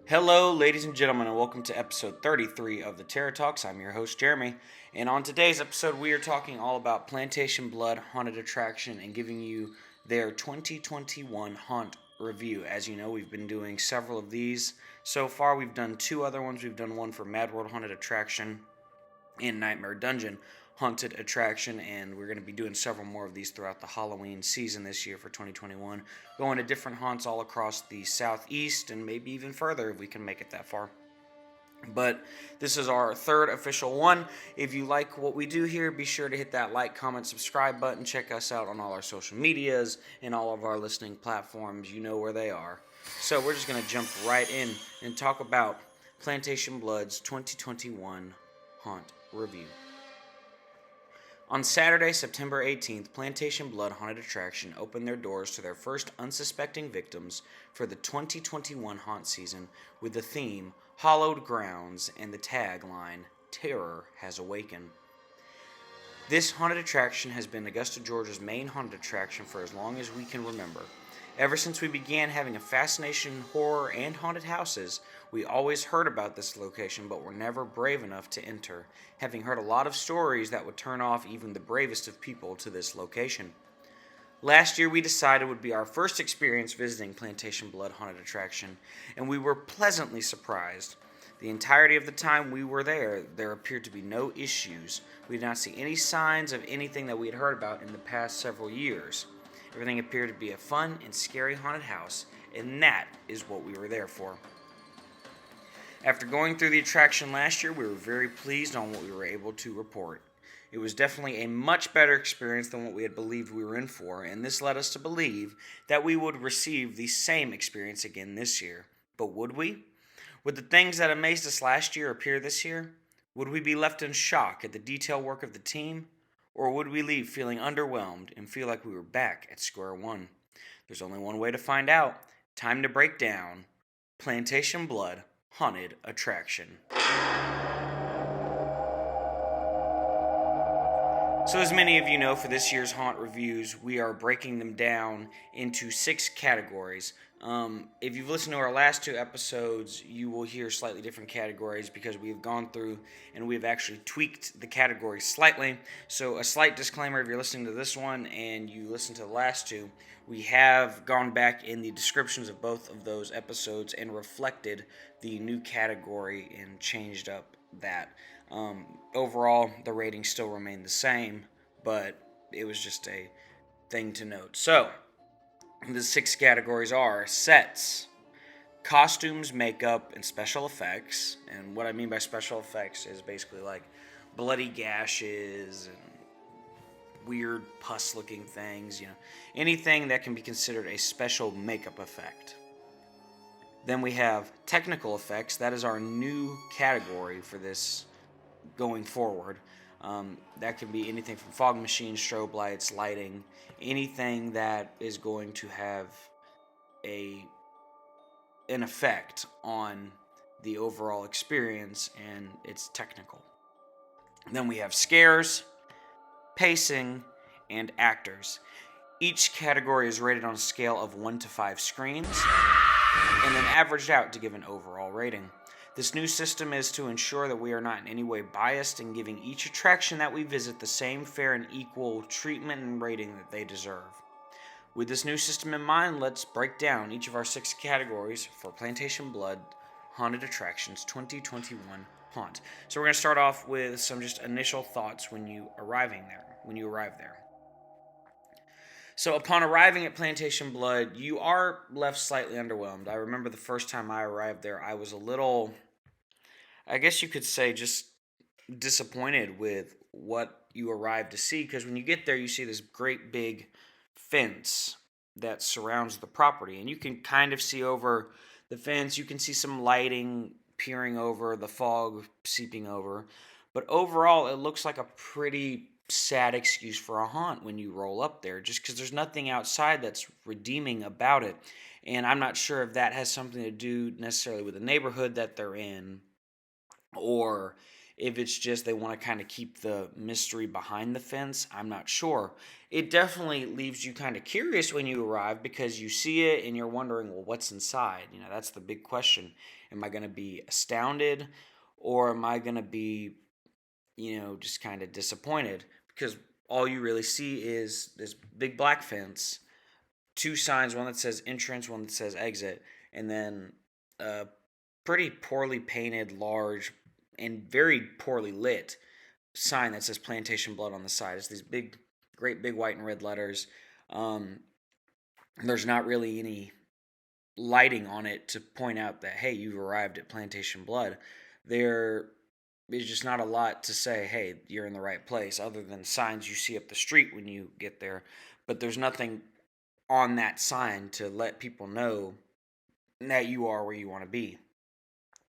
Hello, ladies and gentlemen, and welcome to episode 33 of the Terror Talks. I'm your host, Jeremy, and on today's episode, we are talking all about Plantation Blood Haunted Attraction and giving you their 2021 haunt review. As you know, we've been doing several of these so far. We've done two other ones. We've done one for Mad World Haunted Attraction and Nightmare Dungeon Haunted Attraction, and we're going to be doing several more of these throughout the Halloween season this year for 2021, going to different haunts all across the southeast and maybe even further if we can make it that far. But this is our third official one. If you like what we do here, be sure to hit that like, comment, subscribe button. Check us out on all our social medias and all of our listening platforms. You know where they are. So we're just going to jump right in and talk about Plantation Blood's 2021 haunt review. On Saturday, September 18th, Plantation Blood Haunted Attraction opened their doors to their first unsuspecting victims for the 2021 haunt season with the theme Hallowed Grounds and the tagline Terror Has Awaken. This haunted attraction has been Augusta, Georgia's main haunted attraction for as long as we can remember. Ever since we began having a fascination in horror and haunted houses, we always heard about this location but were never brave enough to enter, having heard a lot of stories that would turn off even the bravest of people to this location. Last year we decided it would be our first experience visiting Plantation Blood Haunted Attraction, and we were pleasantly surprised. The entirety of the time we were there appeared to be no issues. We did not see any signs of anything that we had heard about in the past several years. Everything appeared to be a fun and scary haunted house, and that is what we were there for. After going through the attraction last year, we were very pleased on what we were able to report. It was definitely a much better experience than what we had believed we were in for, and this led us to believe that we would receive the same experience again this year. But would we? Would the things that amazed us last year appear this year? Would we be left in shock at the detail work of the team? Or would we leave feeling underwhelmed and feel like we were back at square one? There's only one way to find out. Time to break down Plantation Blood Haunted Attraction. So as many of you know, for this year's haunt reviews, we are breaking them down into 6 categories. If you've listened to our last 2 episodes, you will hear slightly different categories because we have gone through and we have actually tweaked the categories slightly. So a slight disclaimer, if you're listening to this one and you listen to the last 2, we have gone back in the descriptions of both of those episodes and reflected the new category and changed up that. Overall, the ratings still remain the same, but it was just a thing to note. So, the 6 categories are sets, costumes, makeup, and special effects. And what I mean by special effects is basically like bloody gashes and weird pus-looking things, anything that can be considered a special makeup effect. Then we have technical effects. That is our new category for this going forward. That can be anything from fog machines, strobe lights, lighting, anything that is going to have an effect on the overall experience, and it's technical. Then we have scares, pacing, and actors. Each category is rated on a scale of 1 to 5 screams, and then averaged out to give an overall rating. This new system is to ensure that we are not in any way biased in giving each attraction that we visit the same fair and equal treatment and rating that they deserve. With this new system in mind, let's break down each of our 6 categories for Plantation Blood Haunted Attractions 2021 Haunt. So we're going to start off with some just initial thoughts when you arrive there. So upon arriving at Plantation Blood, you are left slightly underwhelmed. I remember the first time I arrived there, I was a little, I guess you could say, just disappointed with what you arrived to see, because when you get there, you see this great big fence that surrounds the property, and you can kind of see over the fence. You can see some lighting peering over, the fog seeping over, but overall, it looks like a pretty sad excuse for a haunt when you roll up there, just because there's nothing outside that's redeeming about it. And I'm not sure if that has something to do necessarily with the neighborhood that they're in, or If it's just they want to kind of keep the mystery behind the fence, I'm not sure. It definitely leaves you kind of curious when you arrive because you see it and you're wondering, well, what's inside? That's the big question. Am I going to be astounded, or am I going to be, just kind of disappointed? Because all you really see is this big black fence, two signs, one that says entrance, one that says exit, and then a pretty poorly painted, large, and very poorly lit sign that says Plantation Blood on the side. It's these big, great big white and red letters. Um, there's not really any lighting on it to point out that, hey, you've arrived at Plantation Blood. There is just not a lot to say, hey, you're in the right place, other than signs you see up the street when you get there. But there's nothing on that sign to let people know that you are where you want to be.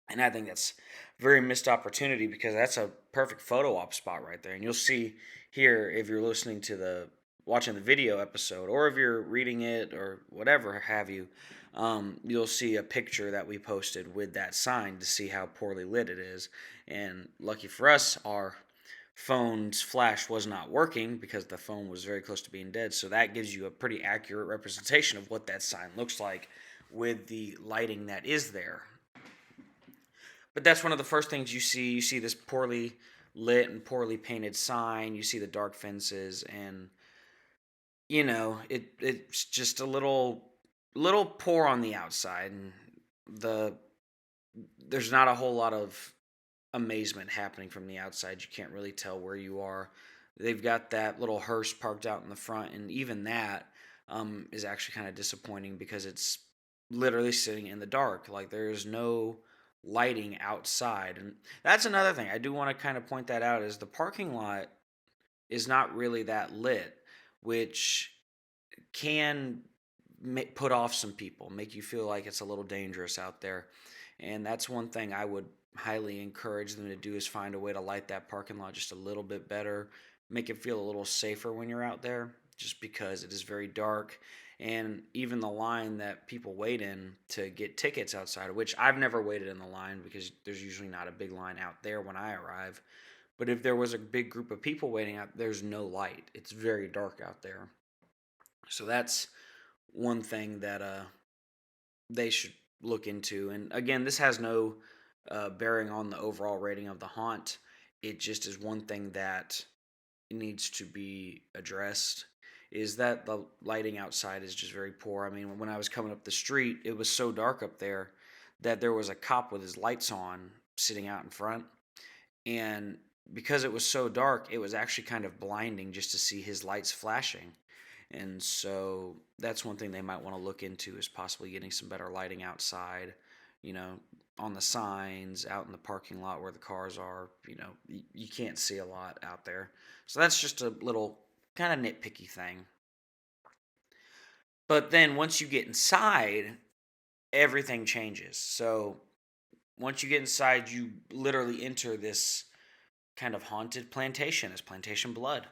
And I think that's a very missed opportunity, because that's a perfect photo op spot right there. And you'll see here, if you're listening to watching the video episode, or if you're reading it or whatever have you, you'll see a picture that we posted with that sign to see how poorly lit it is. And lucky for us, our phone's flash was not working because the phone was very close to being dead. So that gives you a pretty accurate representation of what that sign looks like with the lighting that is there. But that's one of the first things you see. You see this poorly lit and poorly painted sign. You see the dark fences, and it's just a little poor on the outside, and there's not a whole lot of amazement happening from the outside. You can't really tell where you are. They've got that little hearse parked out in the front, and even that is actually kind of disappointing because it's literally sitting in the dark. Like, there's no lighting outside. And that's another thing I do want to kind of point that out, is the parking lot is not really that lit, which can put off some people, make you feel like it's a little dangerous out there. And that's one thing I would highly encourage them to do, is find a way to light that parking lot just a little bit better, make it feel a little safer when you're out there, just because it is very dark. And even the line that people wait in to get tickets outside, which I've never waited in the line because there's usually not a big line out there when I arrive. But if there was a big group of people waiting out, there's no light. It's very dark out there. So that's one thing that they should look into. And again, this has no bearing on the overall rating of the haunt. It just is one thing that needs to be addressed, is that the lighting outside is just very poor. I mean, when I was coming up the street, it was so dark up there that there was a cop with his lights on sitting out in front. And because it was so dark, it was actually kind of blinding just to see his lights flashing. And so that's one thing they might want to look into, is possibly getting some better lighting outside, you know, on the signs, out in the parking lot where the cars are. You can't see a lot out there. So that's just a little kind of nitpicky thing. But then once you get inside, everything changes. So once you get inside, you literally enter this kind of haunted plantation. It's Plantation Blood.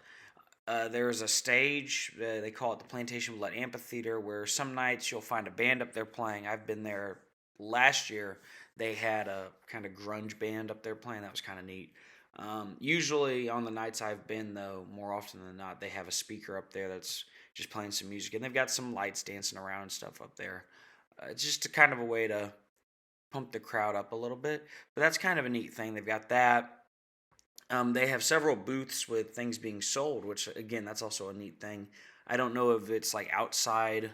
There is a stage, they call it the Plantation Blood Amphitheater, where some nights you'll find a band up there playing. I've been there last year. They had a kind of grunge band up there playing. That was kind of neat. Usually on the nights I've been, though, more often than not, they have a speaker up there that's just playing some music, and they've got some lights dancing around and stuff up there. It's just a kind of a way to pump the crowd up a little bit. But that's kind of a neat thing. They've got that. They have several booths with things being sold, which, again, that's also a neat thing. I don't know if it's like outside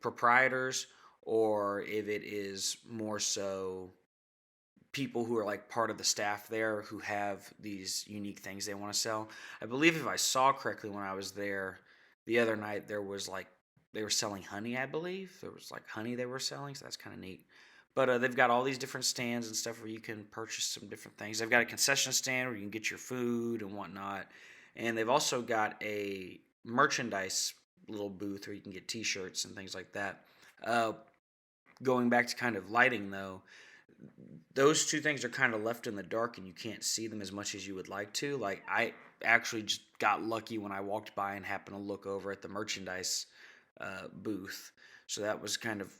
proprietors, or if it is more so people who are like part of the staff there who have these unique things they want to sell. I believe, if I saw correctly when I was there the other night, there was like, they were selling honey, I believe. There was like honey they were selling, so that's kind of neat. But they've got all these different stands and stuff where you can purchase some different things. They've got a concession stand where you can get your food and whatnot. And they've also got a merchandise little booth where you can get t-shirts and things like that. Going back to kind of lighting, though, those two things are kind of left in the dark and you can't see them as much as you would like to. Like, I actually just got lucky when I walked by and happened to look over at the merchandise booth. So that was kind of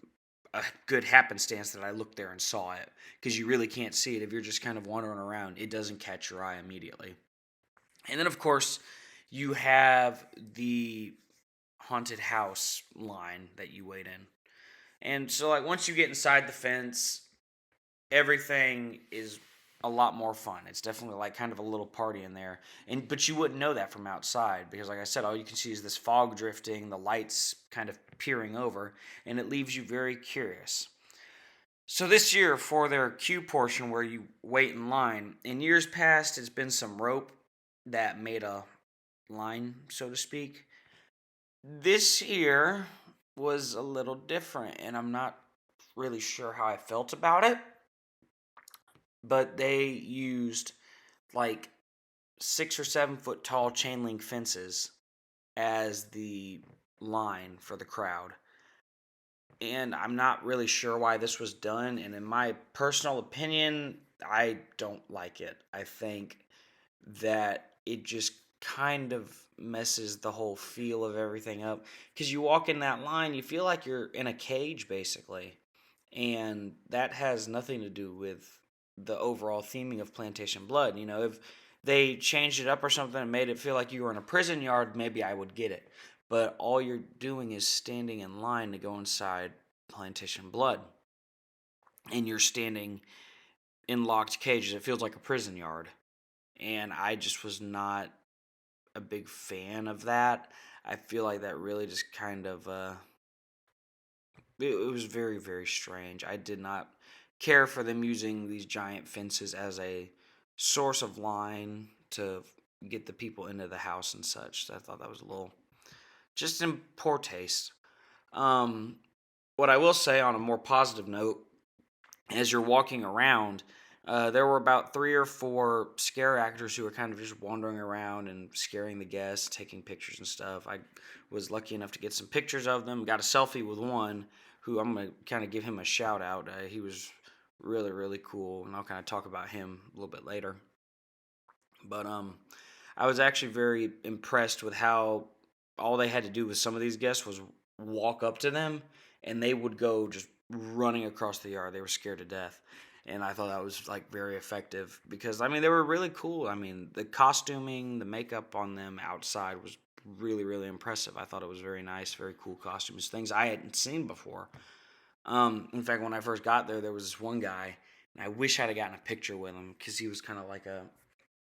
a good happenstance that I looked there and saw it, because you really can't see it if you're just kind of wandering around. It doesn't catch your eye immediately. And then, of course, you have the haunted house line that you wait in. And so, like, once you get inside the fence, everything is a lot more fun. It's definitely like kind of a little party in there. And but you wouldn't know that from outside, because like I said, all you can see is this fog drifting, the lights kind of peering over, and it leaves you very curious. So this year, for their queue portion where you wait in line, in years past it's been some rope that made a line, so to speak. This year was a little different, and I'm not really sure how I felt about it, but they used like 6 or 7 foot tall chain link fences as the line for the crowd. And I'm not really sure why this was done. And in my personal opinion, I don't like it. I think that it just kind of messes the whole feel of everything up. Because you walk in that line, you feel like you're in a cage, basically. And that has nothing to do with the overall theming of Plantation Blood. You know, if they changed it up or something and made it feel like you were in a prison yard, maybe I would get it. But all you're doing is standing in line to go inside Plantation Blood. And you're standing in locked cages. It feels like a prison yard. And I just was not a big fan of that. I feel like that really just kind of it was very, very strange. I did not care for them using these giant fences as a source of line to get the people into the house and such. I thought that was a little just in poor taste. Um, what I will say on a more positive note, as you're walking around, there were about 3 or 4 scare actors who were kind of just wandering around and scaring the guests, taking pictures and stuff. I was lucky enough to get some pictures of them. Got a selfie with one who I'm going to kind of give him a shout out. He was really, really cool, and I'll kind of talk about him a little bit later. But I was actually very impressed with how all they had to do with some of these guests was walk up to them, and they would go just running across the yard. They were scared to death. And I thought that was like very effective, because I mean they were really cool. I mean the costuming, the makeup on them outside was really, really impressive. I thought it was very nice, very cool costumes, things I hadn't seen before. In fact, when I first got there, there was this one guy, and I wish I'd have gotten a picture with him, because he was kind of like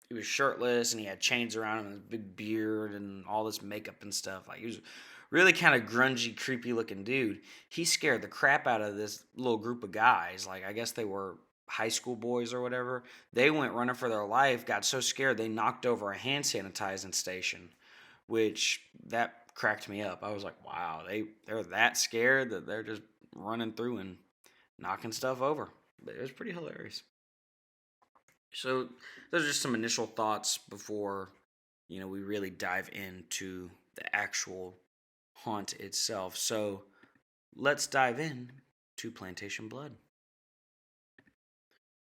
he was shirtless and he had chains around him and his big beard and all this makeup and stuff. Like he was really kind of grungy, creepy looking dude. He scared the crap out of this little group of guys. Like I guess they were high school boys or whatever. They went running for their life, got so scared they knocked over a hand sanitizing station, which that cracked me up. I was like, wow, they're that scared that they're just running through and knocking stuff over. But it was pretty hilarious. So those are just some initial thoughts before we really dive into the actual haunt itself. So let's dive in to Plantation Blood.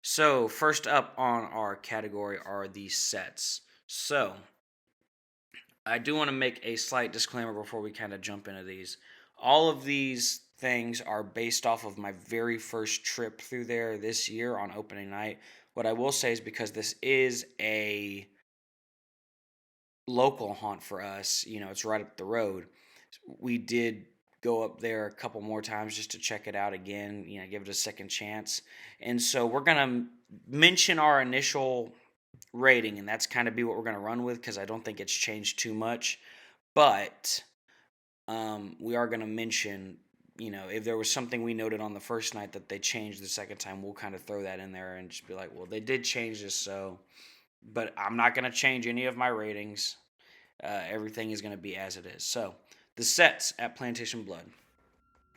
So first up on our category are the sets. So I do want to make a slight disclaimer before we kind of jump into these. All of these things are based off of my very first trip through there this year on opening night. What I will say is, because this is a local haunt for us, it's right up the road. We did go up there a couple more times just to check it out again, give it a second chance. And so we're going to mention our initial rating, and that's kind of be what we're going to run with, because I don't think it's changed too much. But we are going to mention, if there was something we noted on the first night that they changed the second time, we'll kind of throw that in there and just be like, well, they did change this, so. But I'm not going to change any of my ratings. Everything is going to be as it is. So, the sets at Plantation Blood.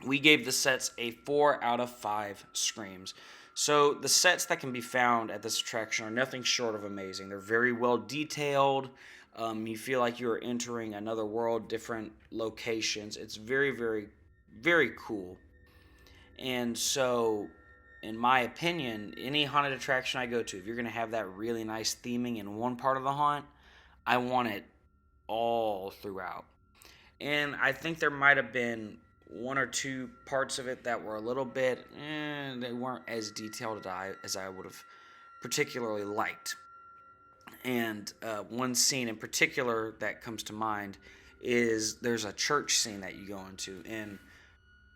We gave the sets a 4 out of 5 screams. So, the sets that can be found at this attraction are nothing short of amazing. They're very well detailed. You feel like you're entering another world, different locations. It's very, very, very cool. And so, in my opinion, any haunted attraction I go to, if you're going to have that really nice theming in one part of the haunt, I want it all throughout. And I think there might have been one or two parts of it that were a little bit, they weren't as detailed as I would have particularly liked. And one scene in particular that comes to mind is there's a church scene that you go into, and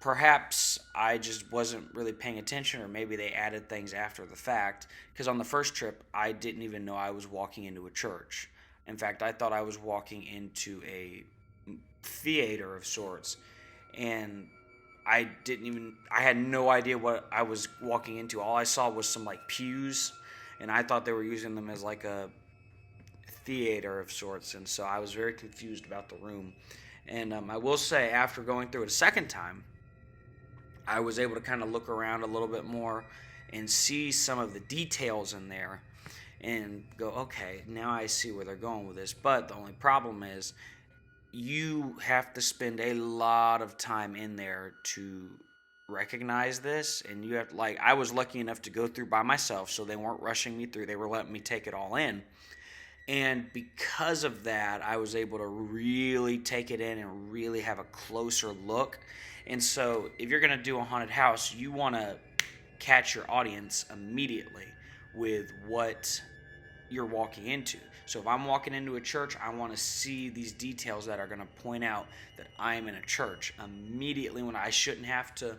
perhaps I just wasn't really paying attention, or maybe they added things after the fact. Because on the first trip, I didn't even know I was walking into a church. In fact, I thought I was walking into a theater of sorts, and I had no idea what I was walking into. All I saw was some like pews, and I thought they were using them as like a theater of sorts, and so I was very confused about the room. And I will say, after going through it a second time, I was able to kind of look around a little bit more and see some of the details in there and go, okay, now I see where they're going with this. But the only problem is you have to spend a lot of time in there to recognize this. And you have, like, I was lucky enough to go through by myself, so they weren't rushing me through, they were letting me take it all in. And because of that, I was able to really take it in and really have a closer look. And so, if you're going to do a haunted house, you want to catch your audience immediately with what you're walking into. So, if I'm walking into a church, I want to see these details that are going to point out that I'm in a church immediately, when I shouldn't have to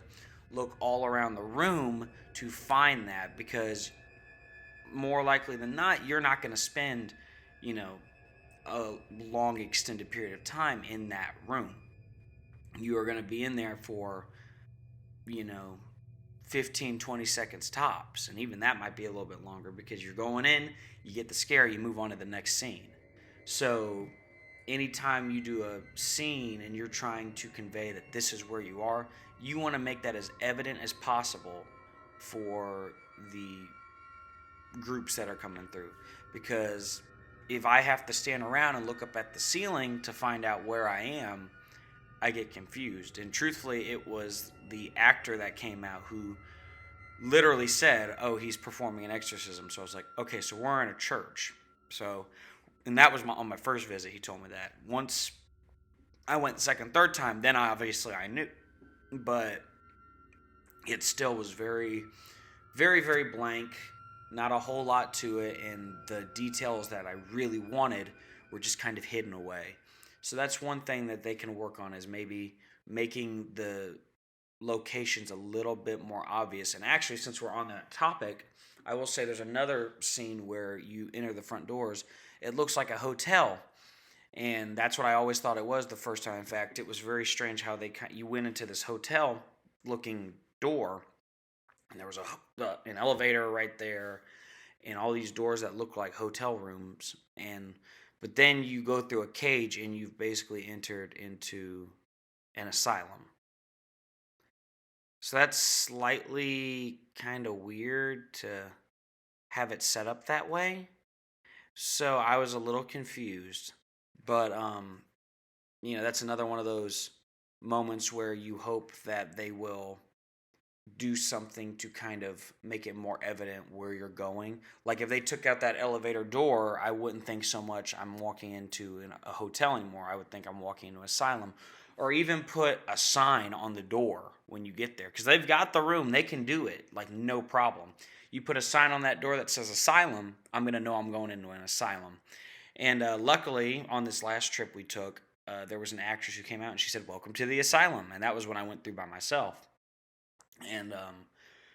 look all around the room to find that, because more likely than not, you're not going to spend, you know, a long extended period of time in that room. You are going to be in there for, you know, 15, 20 seconds tops. And even that might be a little bit longer, because you're going in, you get the scare, you move on to the next scene. So anytime you do a scene and you're trying to convey that this is where you are, you want to make that as evident as possible for the groups that are coming through. Because if I have to stand around and look up at the ceiling to find out where I am, I get confused. And truthfully, it was the actor that came out who literally said, "Oh, he's performing an exorcism." So I was like, "Okay, so we're in a church." So, and that was on my first visit. He told me that. Once I went the second, third time, then obviously I knew, but it still was very, very, very blank. Not a whole lot to it, and the details that I really wanted were just kind of hidden away. So that's one thing that they can work on, is maybe making the locations a little bit more obvious. And actually, since we're on that topic, I will say there's another scene where you enter the front doors. It looks like a hotel, and that's what I always thought it was the first time. In fact, it was very strange how you went into this hotel looking door, and there was an elevator right there, and all these doors that look like hotel rooms. And but then you go through a cage, and you've basically entered into an asylum. So that's slightly kind of weird to have it set up that way. So I was a little confused. But that's another one of those moments where you hope that they will do something to kind of make it more evident where you're going. Like, if they took out that elevator door, I wouldn't think so much I'm walking into a hotel anymore. I would think I'm walking into an asylum. Or even put a sign on the door when you get there, because they've got the room, they can do it, like, no problem. You put a sign on that door that says asylum, I'm going to know I'm going into an asylum. And luckily, on this last trip we took, there was an actress who came out and she said, "Welcome to the asylum." And that was when I went through by myself. And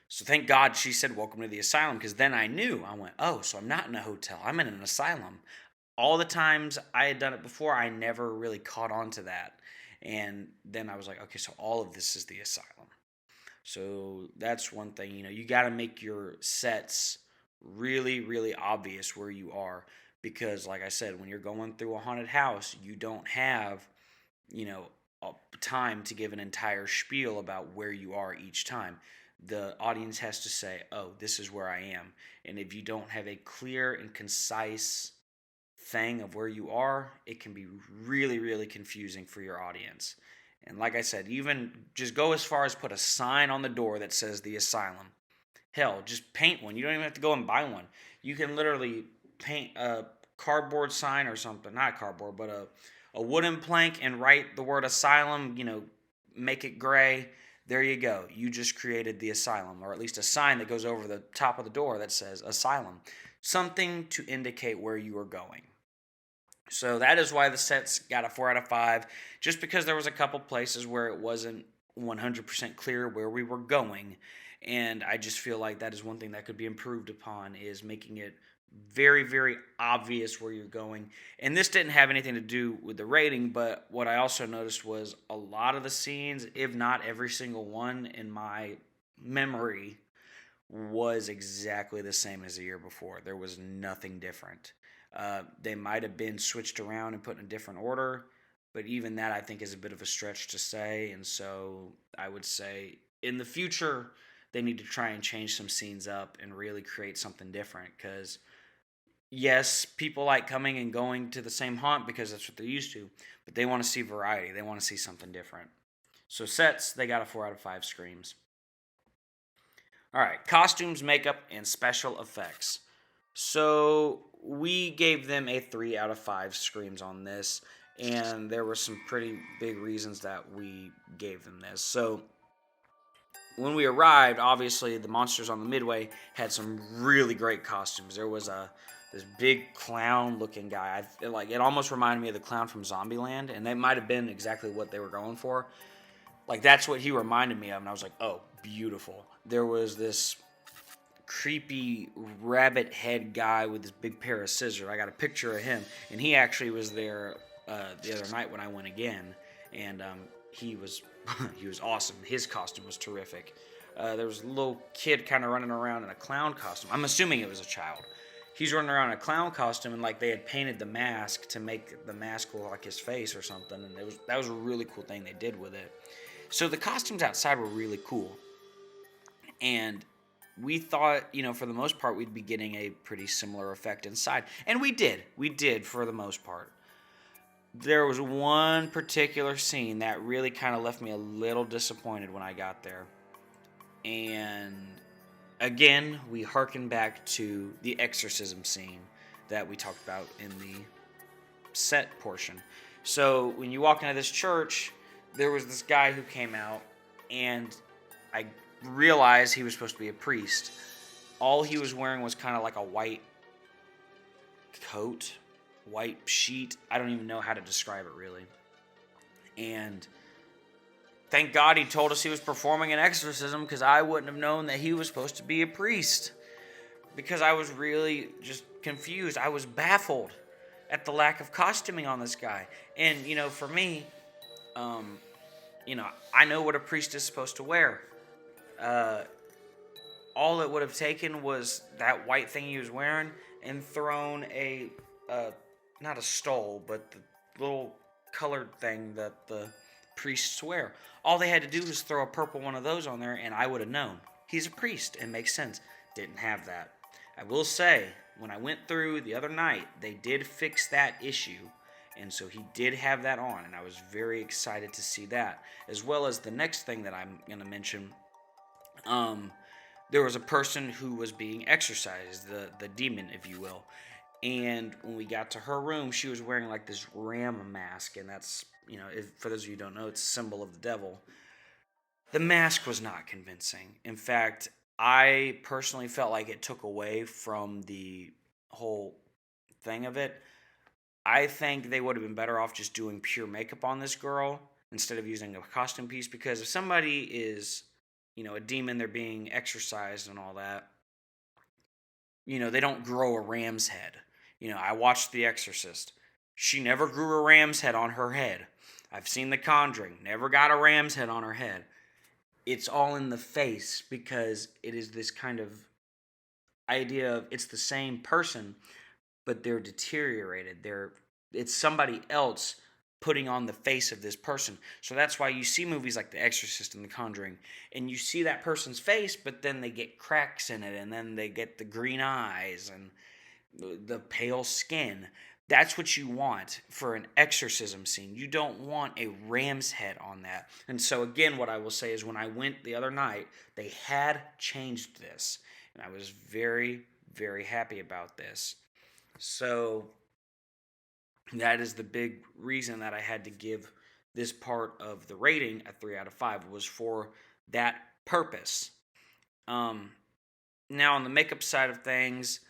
so thank God she said, "Welcome to the asylum," because then I knew. I went, "Oh, so I'm not in a hotel. I'm in an asylum." All the times I had done it before, I never really caught on to that. And then I was like, okay, so all of this is the asylum. So that's one thing. You got to make your sets really, really obvious where you are. Because, like I said, when you're going through a haunted house, you don't have, you know, time to give an entire spiel about where you are each time. The audience has to say, "Oh, this is where I am." And if you don't have a clear and concise thing of where you are, it can be really, really confusing for your audience. And like I said, even just go as far as put a sign on the door that says the asylum. Hell, just paint one. You don't even have to go and buy one. You can literally paint a cardboard sign or something. Not cardboard, but a wooden plank, and write the word asylum, make it gray. There you go. You just created the asylum, or at least a sign that goes over the top of the door that says asylum. Something to indicate where you are going. So that is why the sets got a 4 out of 5, just because there was a couple places where it wasn't 100% clear where we were going. And I just feel like that is one thing that could be improved upon, is making it very, very obvious where you're going. And this didn't have anything to do with the rating, but what I also noticed was a lot of the scenes, if not every single one in my memory, was exactly the same as the year before. There was nothing different. They might have been switched around and put in a different order, but even that I think is a bit of a stretch to say. And so I would say in the future, they need to try and change some scenes up and really create something different. Because, yes, people like coming and going to the same haunt because that's what they're used to, but they want to see variety. They want to see something different. So sets, they got a 4 out of 5 screams. All right, costumes, makeup, and special effects. So we gave them a 3 out of 5 screams on this, and there were some pretty big reasons that we gave them this. So when we arrived, obviously the monsters on the Midway had some really great costumes. There was this big clown-looking guy. It almost reminded me of the clown from Zombieland, and that might have been exactly what they were going for. Like, that's what he reminded me of, and I was like, oh, beautiful. There was this creepy rabbit head guy with this big pair of scissors. I got a picture of him, and he actually was there the other night when I went again, and he was he was awesome. His costume was terrific. There was a little kid kind of running around in a clown costume. I'm assuming it was a child. He's running around in a clown costume, and like they had painted the mask to make the mask look like his face or something, and that was a really cool thing they did with it. So the costumes outside were really cool. And we thought, for the most part, we'd be getting a pretty similar effect inside. And we did. We did for the most part. There was one particular scene that really kind of left me a little disappointed when I got there. And again, we harken back to the exorcism scene that we talked about in the set portion. So when you walk into this church, there was this guy who came out, and I realized he was supposed to be a priest. All he was wearing was kind of like a white coat, white sheet. I don't even know how to describe it really. And thank God he told us he was performing an exorcism, because I wouldn't have known that he was supposed to be a priest. Because I was really just confused. I was baffled at the lack of costuming on this guy. And, for me, I know what a priest is supposed to wear. All it would have taken was that white thing he was wearing and thrown not a stole, but the little colored thing that the priests wear. All they had to do was throw a purple one of those on there, and I would have known. He's a priest. It makes sense. Didn't have that. I will say, when I went through the other night, they did fix that issue, and so he did have that on, and I was very excited to see that. As well as the next thing that I'm going to mention, there was a person who was being exorcised, the demon, if you will. And when we got to her room, she was wearing like this ram mask, and that's, for those of you who don't know, it's a symbol of the devil. The mask was not convincing. In fact, I personally felt like it took away from the whole thing of it. I think they would have been better off just doing pure makeup on this girl instead of using a costume piece, because if somebody is, a demon, they're being exorcised and all that, they don't grow a ram's head. I watched The Exorcist. She never grew a ram's head on her head. I've seen The Conjuring. Never got a ram's head on her head. It's all in the face, because it is this kind of idea of it's the same person, but they're deteriorated. It's somebody else putting on the face of this person. So that's why you see movies like The Exorcist and The Conjuring, and you see that person's face, but then they get cracks in it, and then they get the green eyes and the pale skin. That's what you want for an exorcism scene. You don't want a ram's head on that. And so again, what I will say is, when I went the other night, they had changed this, and I was very, very happy about this. So that is the big reason that I had to give this part of the rating at 3 out of 5 was for that purpose. Now, on the makeup side of things,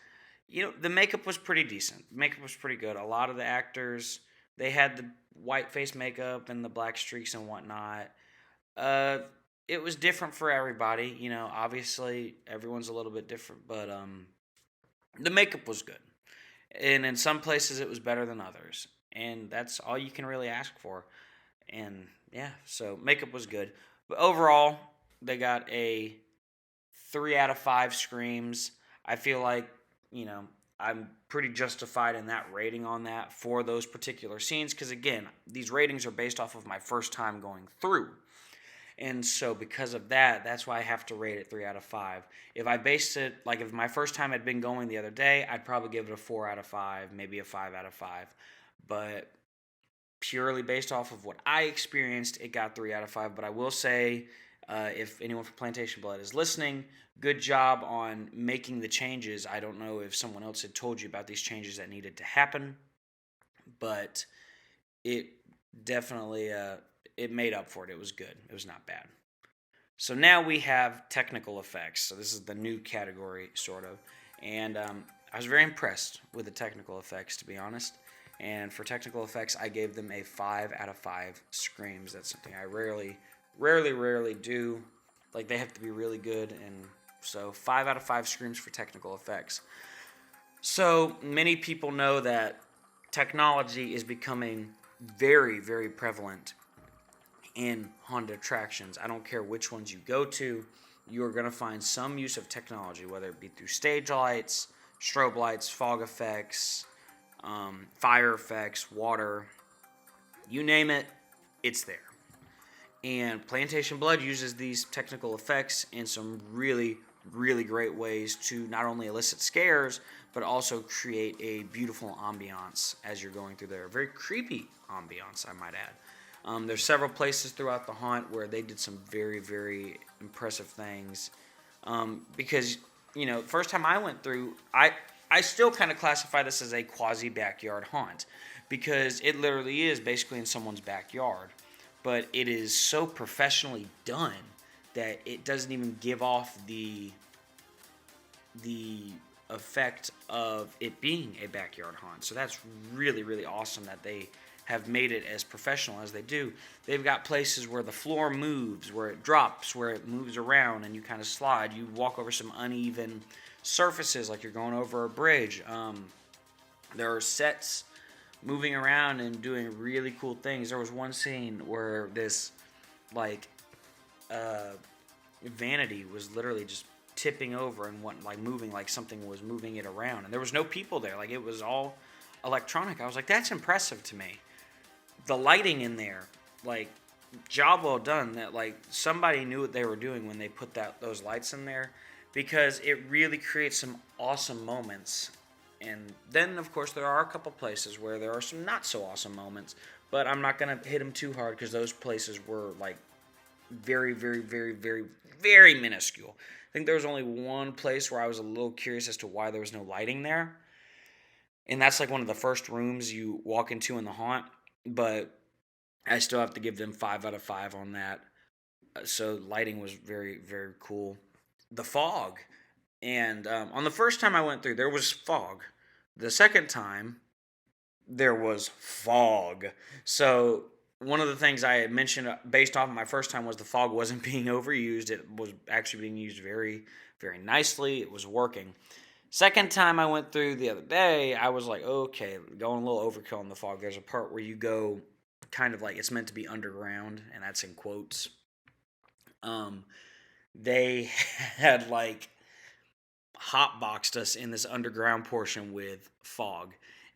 the makeup was pretty decent. Makeup was pretty good. A lot of the actors, they had the white face makeup and the black streaks and whatnot. Uh, it was different for everybody. Obviously everyone's a little bit different, but the makeup was good. And in some places it was better than others. And that's all you can really ask for. And yeah, so makeup was good. But overall, they got a 3 out of 5 screams. I feel like, I'm pretty justified in that rating on that for those particular scenes. Because again, these ratings are based off of my first time going through. And so because of that, that's why I have to rate it 3 out of 5. If I based it, like if my first time had been going the other day, I'd probably give it a 4 out of 5, maybe a 5 out of 5. But purely based off of what I experienced, it got 3 out of 5. But I will say, if anyone from Plantation Blood is listening, good job on making the changes. I don't know if someone else had told you about these changes that needed to happen, but it definitely it made up for it. It was good. It was not bad. So now we have technical effects. So this is the new category, sort of. And I was very impressed with the technical effects, to be honest. And for technical effects, I gave them a 5 out of 5 screams. That's something I rarely do. Like, they have to be really good. And so 5 out of 5 screams for technical effects. So many people know that technology is becoming very, very prevalent in haunted attractions. I don't care which ones you go to, you are going to find some use of technology, whether it be through stage lights, strobe lights, fog effects, fire effects, water, you name it, it's there. And Plantation Blood uses these technical effects in some really, really great ways to not only elicit scares, but also create a beautiful ambiance as you're going through there. A very creepy ambiance, I might add. There's several places throughout the haunt where they did some very, very impressive things. Because, first time I went through, I still kind of classify this as a quasi-backyard haunt. Because it literally is basically in someone's backyard. But it is so professionally done that it doesn't even give off the effect of it being a backyard haunt. So that's really, really awesome that they have made it as professional as they do. They've got places where the floor moves, where it drops, where it moves around, and you kind of slide. You walk over some uneven surfaces like you're going over a bridge. There are sets moving around and doing really cool things. There was one scene where this, vanity was literally just tipping over and moving like something was moving it around. And there was no people there. Like, it was all electronic. I was like, that's impressive to me. The lighting in there, job well done. That somebody knew what they were doing when they put those lights in there, because it really creates some awesome moments. And then, of course, there are a couple places where there are some not so awesome moments, but I'm not gonna hit them too hard because those places were very, very, very, very, very minuscule. I think there was only one place where I was a little curious as to why there was no lighting there, and that's one of the first rooms you walk into in the haunt. But I still have to give them 5 out of 5 on that. So lighting was very, very cool. The fog. And on the first time I went through, there was fog. The second time, there was fog. So one of the things I had mentioned based off of my first time was the fog wasn't being overused. It was actually being used very, very nicely. It was working. Second time I went through the other day, I was like, okay, going a little overkill in the fog. There's a part where you go kind of it's meant to be underground, and that's in quotes. They had hotboxed us in this underground portion with fog.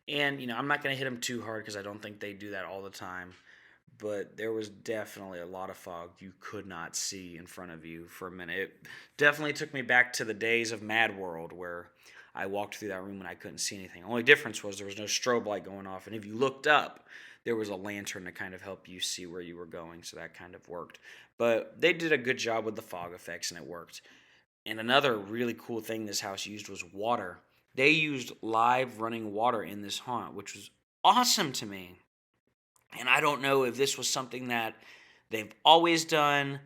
And, I'm not going to hit them too hard because I don't think they do that all the time. But there was definitely a lot of fog you could not see in front of you for a minute. It definitely took me back to the days of Mad World where I walked through that room and I couldn't see anything. The only difference was there was no strobe light going off. And if you looked up, there was a lantern to kind of help you see where you were going. So that kind of worked. But they did a good job with the fog effects, and it worked. And another really cool thing this house used was water. They used live running water in this haunt, which was awesome to me. And I don't know if this was something that they've always done,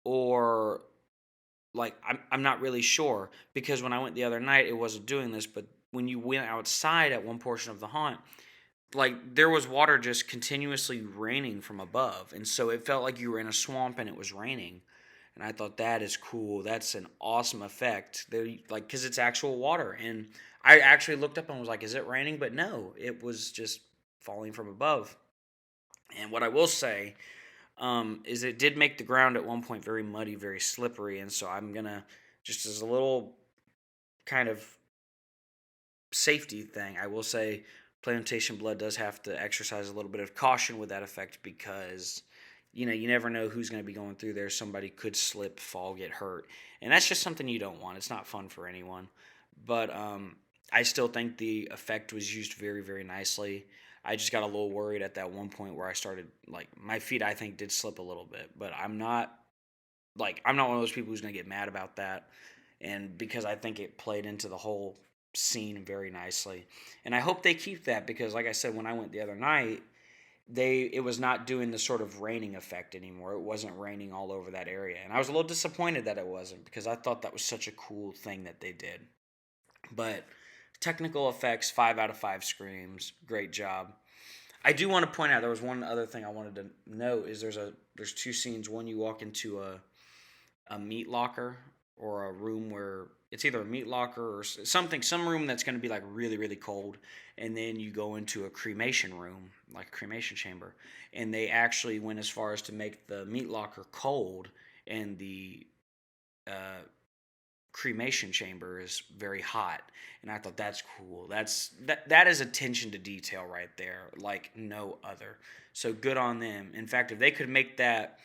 or like I'm not really sure, because when I went the other night it wasn't doing this, but when you went outside at one portion of the haunt, like there was water just continuously raining from above, and so it felt like you were in a swamp and it was raining. And I thought, that is cool. That's an awesome effect. They like, because it's actual water. And I actually looked up and was like, is it raining? But no, it was just falling from above. And what I will say, is it did make the ground at one point very muddy, very slippery. And so I'm gonna, just as a little kind of safety thing, I will say Plantation Blood does have to exercise a little bit of caution with that effect, because you never know who's going to be going through there. Somebody could slip, fall, get hurt, and that's just something you don't want. It's not fun for anyone. But I still think the effect was used very, very nicely. I just got a little worried at that one point where I started, like, my feet, I think, did slip a little bit, but I'm not one of those people who's going to get mad about that. And because I think it played into the whole scene very nicely. And I hope they keep that, because like I said, when I went the other night, it was not doing the sort of raining effect anymore. It wasn't raining all over that area. And I was a little disappointed that it wasn't, because I thought that was such a cool thing that they did. But technical effects, 5 out of 5 screams. Great job. I do want to point out, there was one other thing I wanted to note, is there's 2 scenes. One, you walk into a meat locker, or a room where it's either a meat locker or some room that's going to be like really, really cold. And then you go into a cremation room, like a cremation chamber. And they actually went as far as to make the meat locker cold, and the cremation chamber is very hot. And I thought, that's cool. That is attention to detail right there, like no other. So good on them. In fact, if they could make that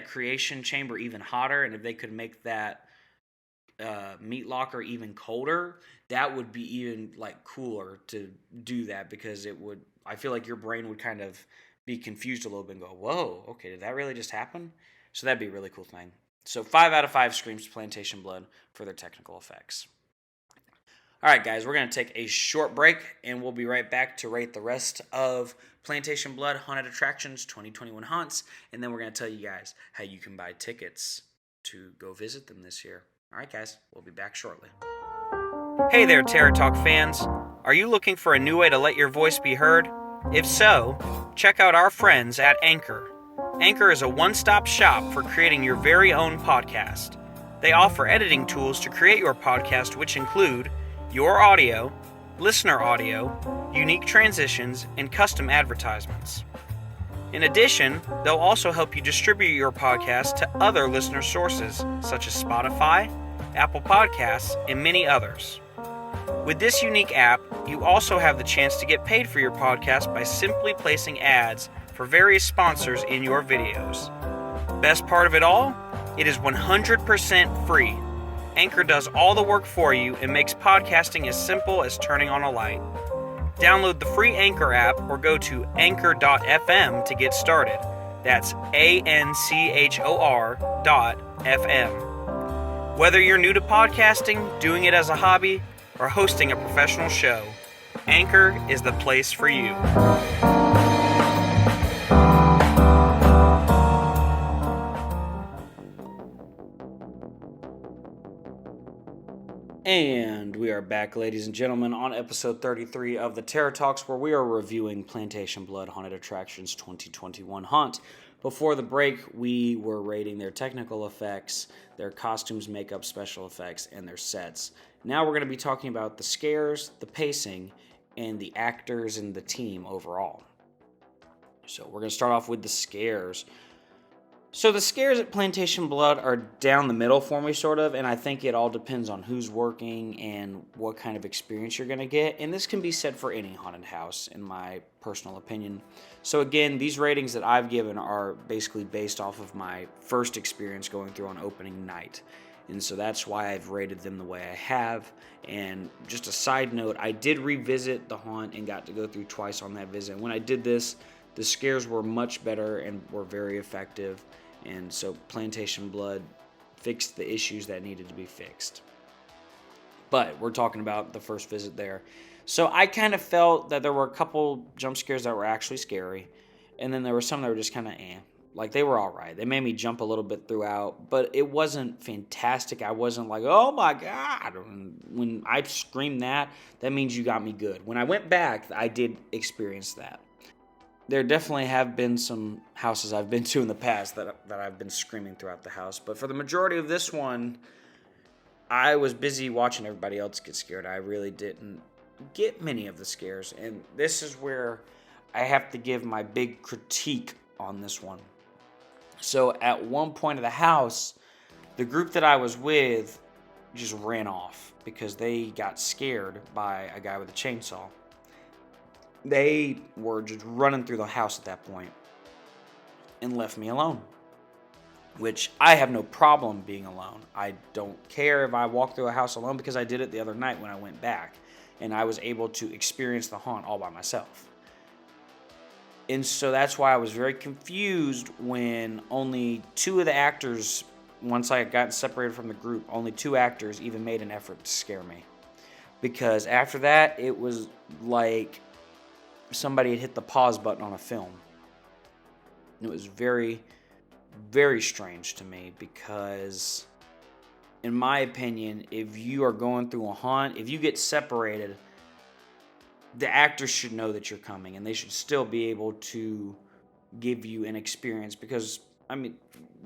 creation chamber even hotter, and if they could make that meat locker even colder, that would be even like cooler to do that, because I feel like your brain would kind of be confused a little bit and go, whoa, okay, did that really just happen? So that'd be a really cool thing. So 5 out of 5 screams to Plantation Blood for their technical effects. All right, guys, we're going to take a short break, and we'll be right back to rate the rest of Plantation Blood Haunted Attractions 2021 haunts, and then we're going to tell you guys how you can buy tickets to go visit them this year. All right, guys, we'll be back shortly. Hey there, Terror Talk fans. Are you looking for a new way to let your voice be heard? If so, check out our friends at Anchor. Anchor is a one-stop shop for creating your very own podcast. They offer editing tools to create your podcast, which include your audio, listener audio, unique transitions, and custom advertisements. In addition, they'll also help you distribute your podcast to other listener sources, such as Spotify, Apple Podcasts, and many others. With this unique app, you also have the chance to get paid for your podcast by simply placing ads for various sponsors in your videos. Best part of it all? It is 100% free. Anchor does all the work for you and makes podcasting as simple as turning on a light. Download the free Anchor app or go to anchor.fm to get started. That's ANCHOR.FM. Whether you're new to podcasting, doing it as a hobby, or hosting a professional show, Anchor is the place for you. And we are back, ladies and gentlemen, on episode 33 of the Terror Talks, where we are reviewing Plantation Blood Haunted Attractions 2021 Haunt. Before the break, we were rating their technical effects, their costumes, makeup, special effects, and their sets. Now we're going to be talking about the scares, the pacing, and the actors and the team overall. So we're going to start off with the scares. So the scares at Plantation Blood are down the middle for me, sort of, and I think it all depends on who's working and what kind of experience you're going to get. And this can be said for any haunted house, in my personal opinion. So again, these ratings that I've given are basically based off of my first experience going through on opening night. And so that's why I've rated them the way I have. And just a side note, I did revisit the haunt and got to go through twice on that visit. When I did this, the scares were much better and were very effective. And so Plantation Blood fixed the issues that needed to be fixed. But we're talking about the first visit there. So I kind of felt that there were a couple jump scares that were actually scary, and then there were some that were just kind of like they were all right. They made me jump a little bit throughout, but it wasn't fantastic. I wasn't like, oh my god. When I screamed that means you got me good. When I went back, I did experience that. There definitely have been some houses I've been to in the past that I've been screaming throughout the house, but for the majority of this one, I was busy watching everybody else get scared. I really didn't get many of the scares, and this is where I have to give my big critique on this one. So at one point of the house, the group that I was with just ran off because they got scared by a guy with a chainsaw. They were just running through the house at that point and left me alone, which I have no problem being alone. I don't care if I walk through a house alone because I did it the other night when I went back and I was able to experience the haunt all by myself. And so that's why I was very confused when only two of the actors, once I got separated from the group, only two actors even made an effort to scare me. Because after that, it was like somebody had hit the pause button on a film. It was very, very strange to me because, in my opinion, if you are going through a haunt, if you get separated, the actors should know that you're coming and they should still be able to give you an experience because, I mean,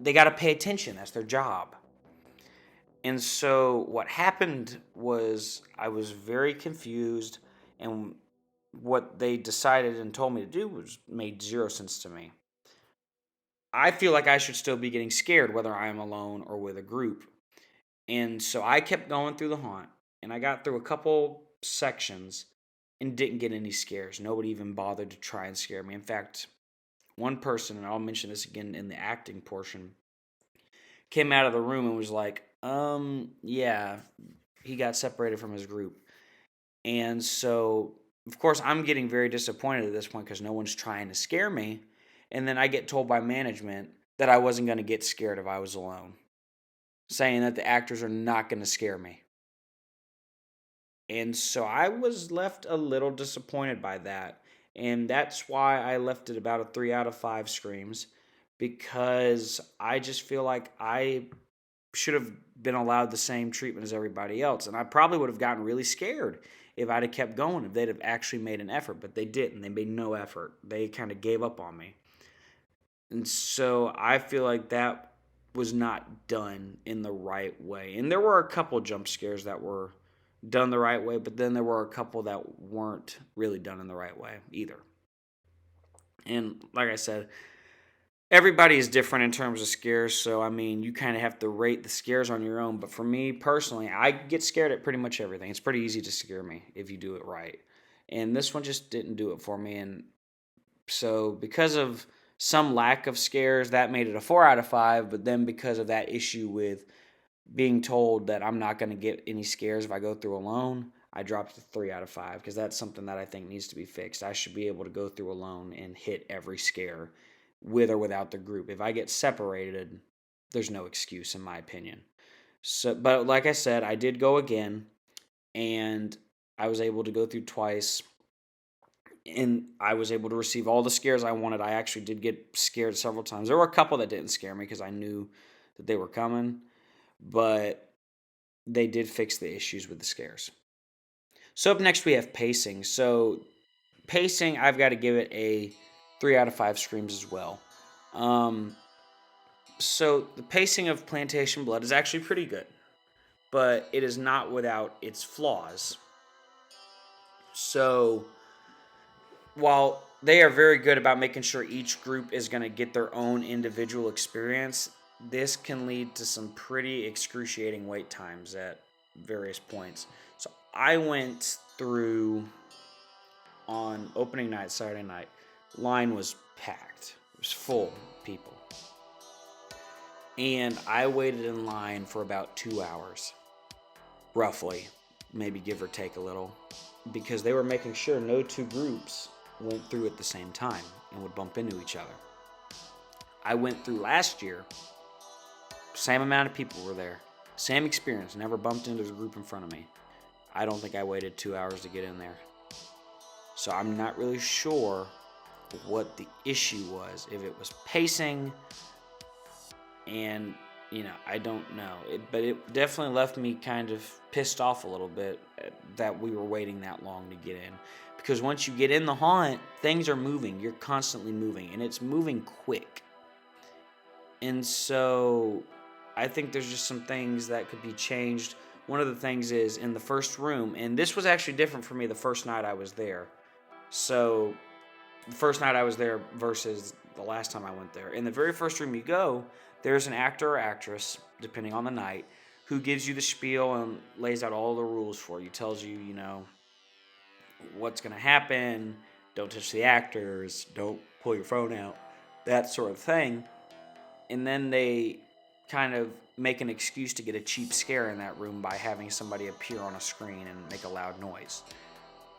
they got to pay attention. That's their job. And so what happened was I was very confused, and what they decided and told me to do was made zero sense to me. I feel like I should still be getting scared whether I am alone or with a group. And so I kept going through the haunt, and I got through a couple sections and didn't get any scares. Nobody even bothered to try and scare me. In fact, one person, and I'll mention this again in the acting portion, came out of the room and was like, yeah, he got separated from his group. And so, of course, I'm getting very disappointed at this point because no one's trying to scare me. And then I get told by management that I wasn't going to get scared if I was alone, saying that the actors are not going to scare me. And so I was left a little disappointed by that. And that's why I left it about a 3 out of 5 screams, because I just feel like I should have been allowed the same treatment as everybody else. And I probably would have gotten really scared if I'd have kept going, if they'd have actually made an effort. But they didn't. They made no effort. They kind of gave up on me. And so I feel like that was not done in the right way. And there were a couple jump scares that were done the right way, but then there were a couple that weren't really done in the right way either. And like I said, everybody is different in terms of scares, so I mean, you kind of have to rate the scares on your own. But for me personally, I get scared at pretty much everything. It's pretty easy to scare me if you do it right. And this one just didn't do it for me. And so because of some lack of scares, that made it a 4 out of 5. But then because of that issue with being told that I'm not going to get any scares if I go through alone, I dropped to 3 out of 5 because that's something that I think needs to be fixed. I should be able to go through alone and hit every scare with or without the group. If I get separated, there's no excuse in my opinion. So, but like I said, I did go again, and I was able to go through twice, and I was able to receive all the scares I wanted. I actually did get scared several times. There were a couple that didn't scare me because I knew that they were coming, but they did fix the issues with the scares. So up next we have pacing. So pacing, I've got to give it a 3 out of 5 screams as well. So the pacing of Plantation Blood is actually pretty good, but it is not without its flaws. So while they are very good about making sure each group is going to get their own individual experience, this can lead to some pretty excruciating wait times at various points. So I went through on opening night, Saturday night. Line was packed. It was full of people. And I waited in line for about 2 hours, roughly, maybe give or take a little, because they were making sure no two groups went through at the same time and would bump into each other. I went through last year, same amount of people were there, same experience, never bumped into the group in front of me. I don't think I waited 2 hours to get in there. So I'm not really sure what the issue was. If it was pacing, and I don't know. But it definitely left me kind of pissed off a little bit that we were waiting that long to get in. Because once you get in the haunt, things are moving. You're constantly moving, and it's moving quick. And so I think there's just some things that could be changed. One of the things is in the first room, and this was actually different for me the first night I was there. So the first night I was there versus the last time I went there. In the very first room you go, there's an actor or actress, depending on the night, who gives you the spiel and lays out all the rules for you. Tells you, what's going to happen, don't touch the actors, don't pull your phone out, that sort of thing. And then they kind of make an excuse to get a cheap scare in that room by having somebody appear on a screen and make a loud noise.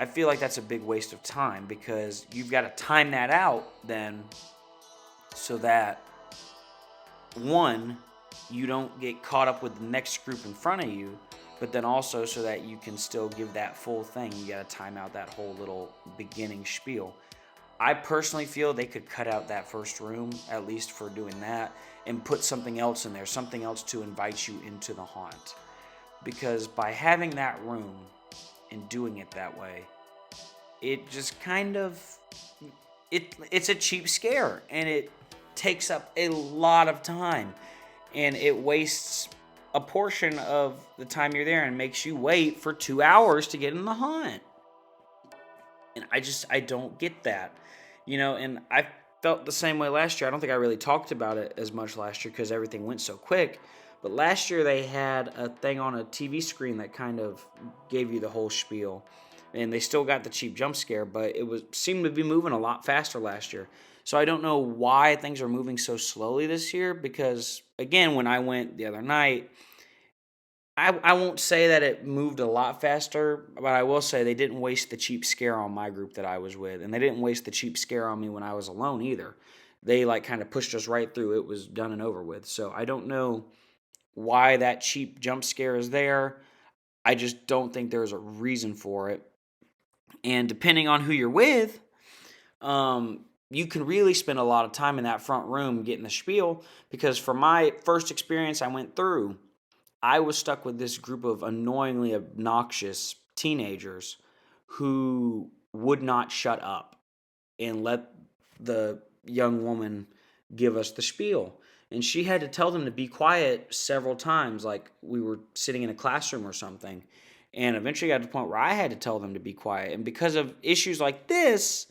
I feel like that's a big waste of time because you've got to time that out then so that, one, you don't get caught up with the next group in front of you, but then also so that you can still give that full thing. You got to time out that whole little beginning spiel. I personally feel they could cut out that first room, at least for doing that, and put something else in there, something else to invite you into the haunt. Because by having that room and doing it that way, it just kind of, it's a cheap scare, and it takes up a lot of time, and it wastes a portion of the time you're there and makes you wait for 2 hours to get in the haunt. And I don't get that. And I felt the same way last year. I don't think I really talked about it as much last year because everything went so quick. But last year they had a thing on a TV screen that kind of gave you the whole spiel. And they still got the cheap jump scare, but seemed to be moving a lot faster last year. So I don't know why things are moving so slowly this year because, again, when I went the other night, I won't say that it moved a lot faster, but I will say they didn't waste the cheap scare on my group that I was with, and they didn't waste the cheap scare on me when I was alone either. They kind of pushed us right through. It was done and over with. So I don't know why that cheap jump scare is there. I just don't think there's a reason for it. And depending on who you're with, you can really spend a lot of time in that front room getting the spiel because for my first experience I went through, I was stuck with this group of annoyingly obnoxious teenagers who would not shut up and let the young woman give us the spiel. And she had to tell them to be quiet several times, like we were sitting in a classroom or something. And eventually got to the point where I had to tell them to be quiet. And because of issues like this,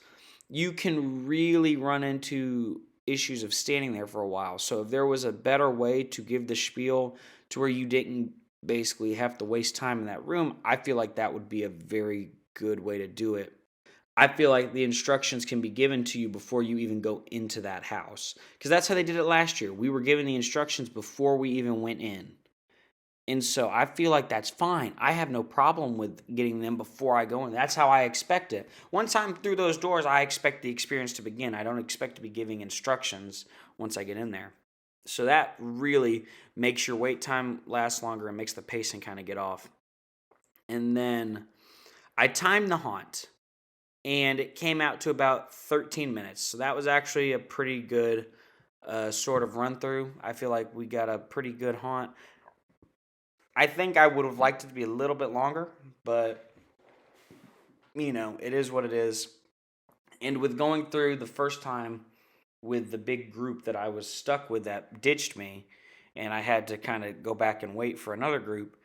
you can really run into issues of standing there for a while. So if there was a better way to give the spiel to where you didn't basically have to waste time in that room, I feel like that would be a very good way to do it. I feel like the instructions can be given to you before you even go into that house. Because that's how they did it last year. We were given the instructions before we even went in. And so I feel like that's fine. I have no problem with getting them before I go in. That's how I expect it. Once I'm through those doors, I expect the experience to begin. I don't expect to be giving instructions once I get in there. So that really makes your wait time last longer and makes the pacing kind of get off. And then I timed the haunt, and it came out to about 13 minutes. So that was actually a pretty good sort of run through. I feel like we got a pretty good haunt. I think I would have liked it to be a little bit longer, but it is what it is. And with going through the first time with the big group that I was stuck with that ditched me, and I had to kind of go back and wait for another group,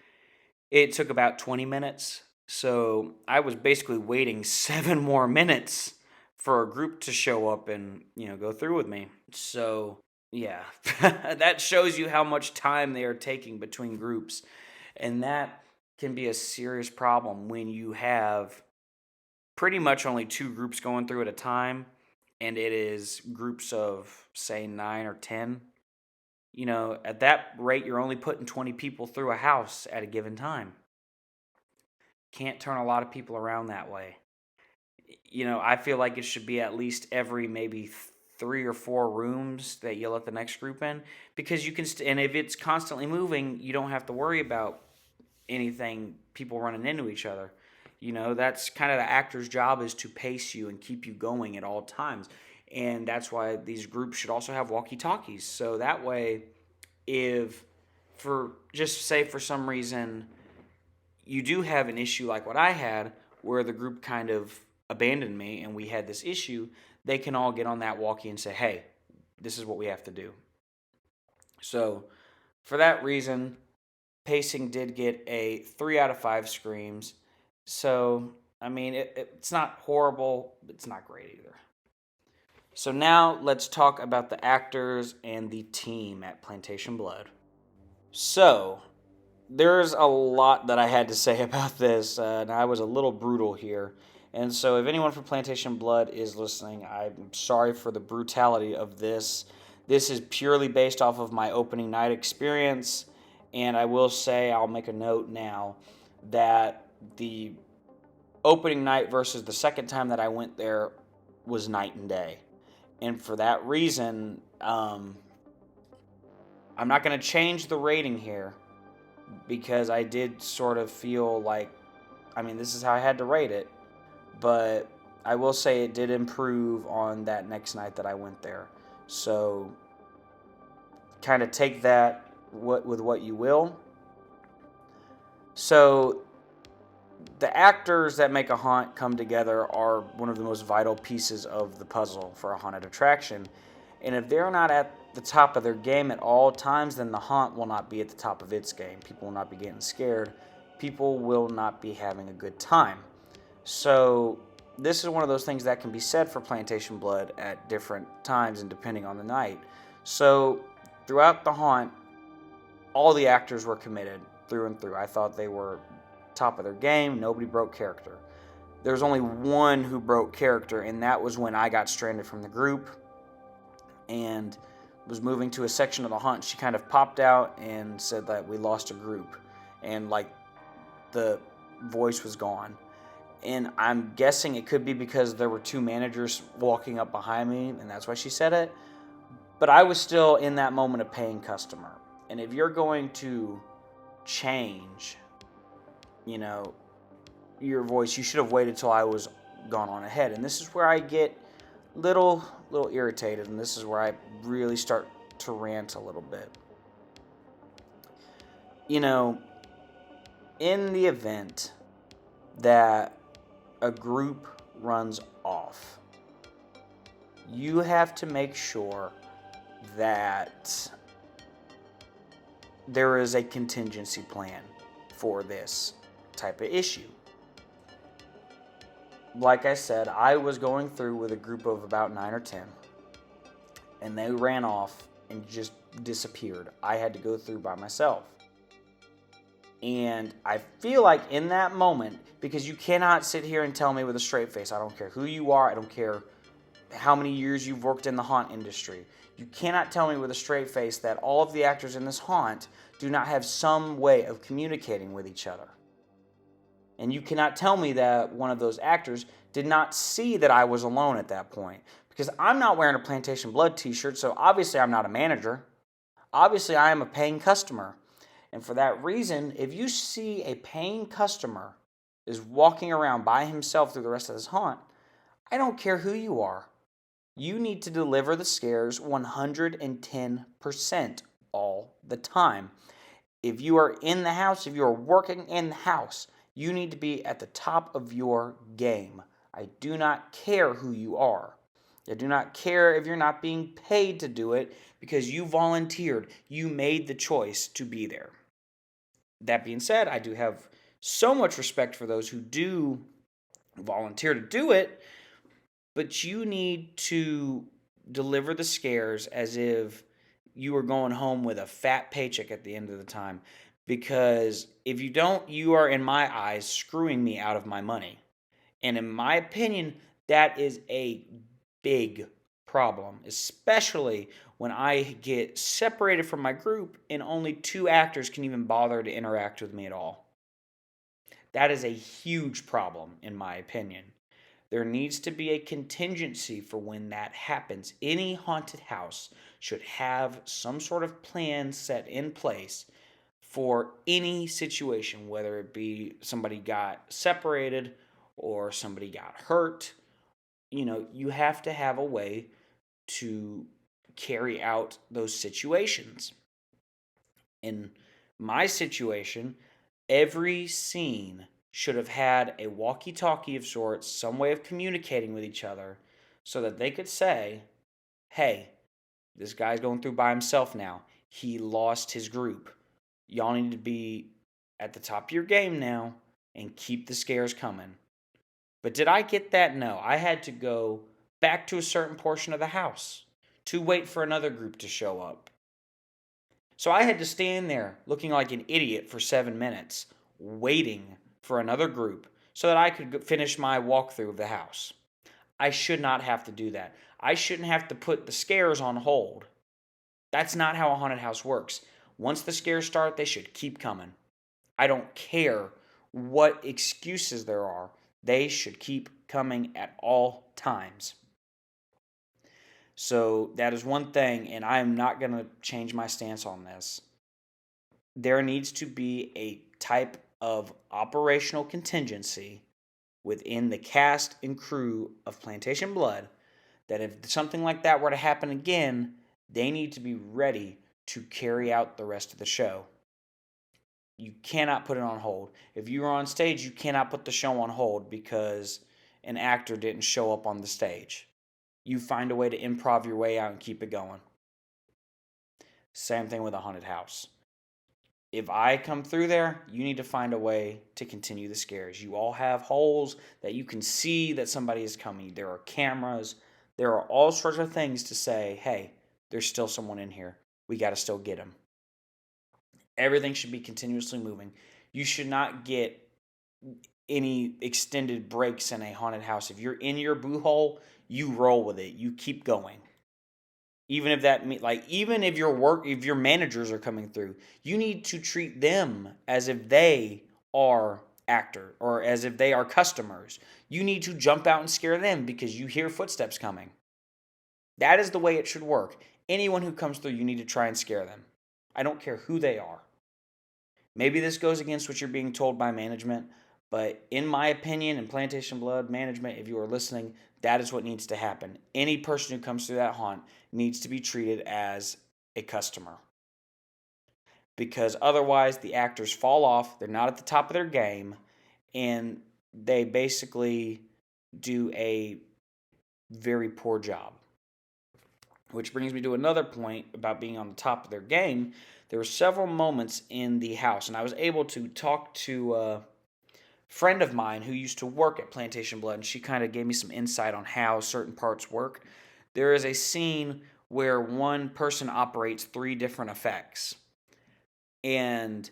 it took about 20 minutes. So I was basically waiting 7 more minutes for a group to show up and, go through with me. So, yeah, that shows you how much time they are taking between groups. And that can be a serious problem when you have pretty much only 2 groups going through at a time, and it is groups of, say, 9 or 10. At that rate, you're only putting 20 people through a house at a given time. Can't turn a lot of people around that way. I feel like it should be at least every maybe 3 or 4 rooms that you let the next group in, because you can, and if it's constantly moving, you don't have to worry about anything, people running into each other. That's kind of the actor's job, is to pace you and keep you going at all times. And that's why these groups should also have walkie-talkies. So that way, if for just say for some reason you do have an issue like what I had, where the group kind of abandoned me and we had this issue, they can all get on that walkie and say, hey, this is what we have to do. So for that reason, pacing did get a 3 out of 5 screams. So, I mean, it's not horrible, but it's not great either. So now let's talk about the actors and the team at Plantation Blood. So, there's a lot that I had to say about this, and I was a little brutal here. And so, if anyone from Plantation Blood is listening, I'm sorry for the brutality of this. This is purely based off of my opening night experience, and I will say, I'll make a note now, that the opening night versus the second time that I went there was night and day. And for that reason, I'm not going to change the rating here, because I did sort of feel like, this is how I had to rate it. But I will say it did improve on that next night that I went there. So kind of take that with what you will. So the actors that make a haunt come together are one of the most vital pieces of the puzzle for a haunted attraction. And if they're not at the top of their game at all times, then the haunt will not be at the top of its game. People will not be getting scared. People will not be having a good time. So this is one of those things that can be said for Plantation Blood at different times and depending on the night. So throughout the haunt, all the actors were committed through and through. I thought they were top of their game. Nobody broke character. There's only one who broke character, and that was when I got stranded from the group and was moving to a section of the haunt. She kind of popped out and said that we lost a group, and like the voice was gone. And I'm guessing it could be because there were 2 managers walking up behind me, and that's why she said it. But I was still in that moment a paying customer. And if you're going to change, your voice, you should have waited till I was gone on ahead. And this is where I get little irritated, and this is where I really start to rant a little bit. In the event that a group runs off, you have to make sure that there is a contingency plan for this type of issue. Like I said, I was going through with a group of about 9 or 10, and they ran off and just disappeared. I had to go through by myself. And I feel like in that moment, because you cannot sit here and tell me with a straight face, I don't care who you are, I don't care how many years you've worked in the haunt industry, you cannot tell me with a straight face that all of the actors in this haunt do not have some way of communicating with each other. And you cannot tell me that one of those actors did not see that I was alone at that point. Because I'm not wearing a Plantation Blood t-shirt, so obviously I'm not a manager. Obviously I am a paying customer. And for that reason, if you see a paying customer is walking around by himself through the rest of this haunt, I don't care who you are. You need to deliver the scares 110% all the time. If you are in the house, if you are working in the house, you need to be at the top of your game. I do not care who you are. I do not care if you're not being paid to do it, because you volunteered. You made the choice to be there. That being said, I do have so much respect for those who do volunteer to do it, but you need to deliver the scares as if you were going home with a fat paycheck at the end of the time. Because if you don't, you are, in my eyes, screwing me out of my money. And in my opinion, that is a big problem, especially when I get separated from my group and only 2 actors can even bother to interact with me at all. That is a huge problem, in my opinion. There needs to be a contingency for when that happens. Any haunted house should have some sort of plan set in place for any situation, whether it be somebody got separated or somebody got hurt. You have to have a way to carry out those situations. In my situation, every scene should have had a walkie talkie of sorts, some way of communicating with each other, so that they could say, hey, this guy's going through by himself now. He lost his group. Y'all need to be at the top of your game now and keep the scares coming. But did I get that? No. I had to go back to a certain portion of the house to wait for another group to show up. So I had to stand there looking like an idiot for 7 minutes, waiting for another group so that I could finish my walkthrough of the house. I should not have to do that. I shouldn't have to put the scares on hold. That's not how a haunted house works. Once the scares start, they should keep coming. I don't care what excuses there are. They should keep coming at all times. So that is one thing, and I am not going to change my stance on this. There needs to be a type of operational contingency within the cast and crew of Plantation Blood that if something like that were to happen again, they need to be ready to carry out the rest of the show. You cannot put it on hold. If you are on stage, you cannot put the show on hold because an actor didn't show up on the stage. You find a way to improv your way out and keep it going. Same thing with a haunted house. If I come through there, you need to find a way to continue the scares. You all have holes that you can see that somebody is coming. There are cameras. There are all sorts of things to say, hey, there's still someone in here. We got to still get him. Everything should be continuously moving. You should not get any extended breaks in a haunted house. If you're in your boo hole, you roll with it. You keep going. Even if even if your managers are coming through, you need to treat them as if they are actor or as if they are customers. You need to jump out and scare them because you hear footsteps coming. That is the way it should work. Anyone who comes through, you need to try and scare them. I don't care who they are. Maybe this goes against what you're being told by management, but in my opinion, in Plantation Blood management, if you are listening, that is what needs to happen. Any person who comes through that haunt needs to be treated as a customer. Because otherwise, the actors fall off, they're not at the top of their game, and they basically do a very poor job. Which brings me to another point about being on the top of their game. There were several moments in the house, and I was able to talk to a friend of mine who used to work at Plantation Blood, and she kind of gave me some insight on how certain parts work. There is a scene where one person operates 3 different effects, and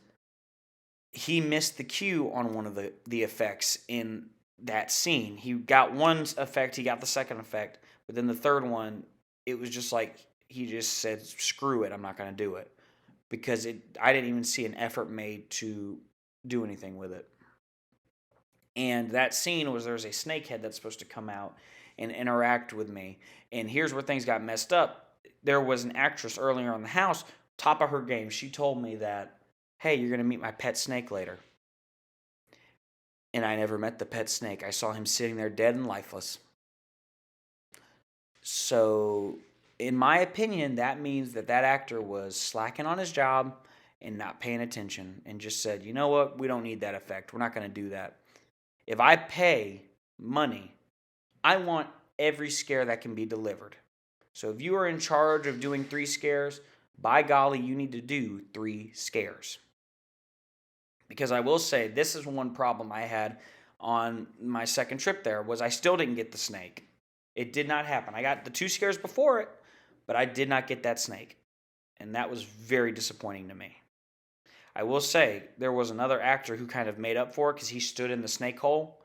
he missed the cue on one of the effects in that scene. He got one effect, he got the second effect, but then the third one, it was just like he just said, screw it, I'm not going to do it. Because I didn't even see an effort made to do anything with it. And that scene was there's a snakehead that's supposed to come out and interact with me. And here's where things got messed up. There was an actress earlier in the house, top of her game. She told me that, hey, you're going to meet my pet snake later. And I never met the pet snake. I saw him sitting there dead and lifeless. So, in my opinion, that means that actor was slacking on his job and not paying attention and just said, you know what, we don't need that effect. We're not going to do that. If I pay money, I want every scare that can be delivered. So if you are in charge of doing 3 scares, by golly, you need to do 3 scares. Because I will say, this is one problem I had on my second trip there, was I still didn't get the snake. It did not happen. I got the 2 scares before it, but I did not get that snake. And that was very disappointing to me. I will say, there was another actor who kind of made up for it because he stood in the snake hole,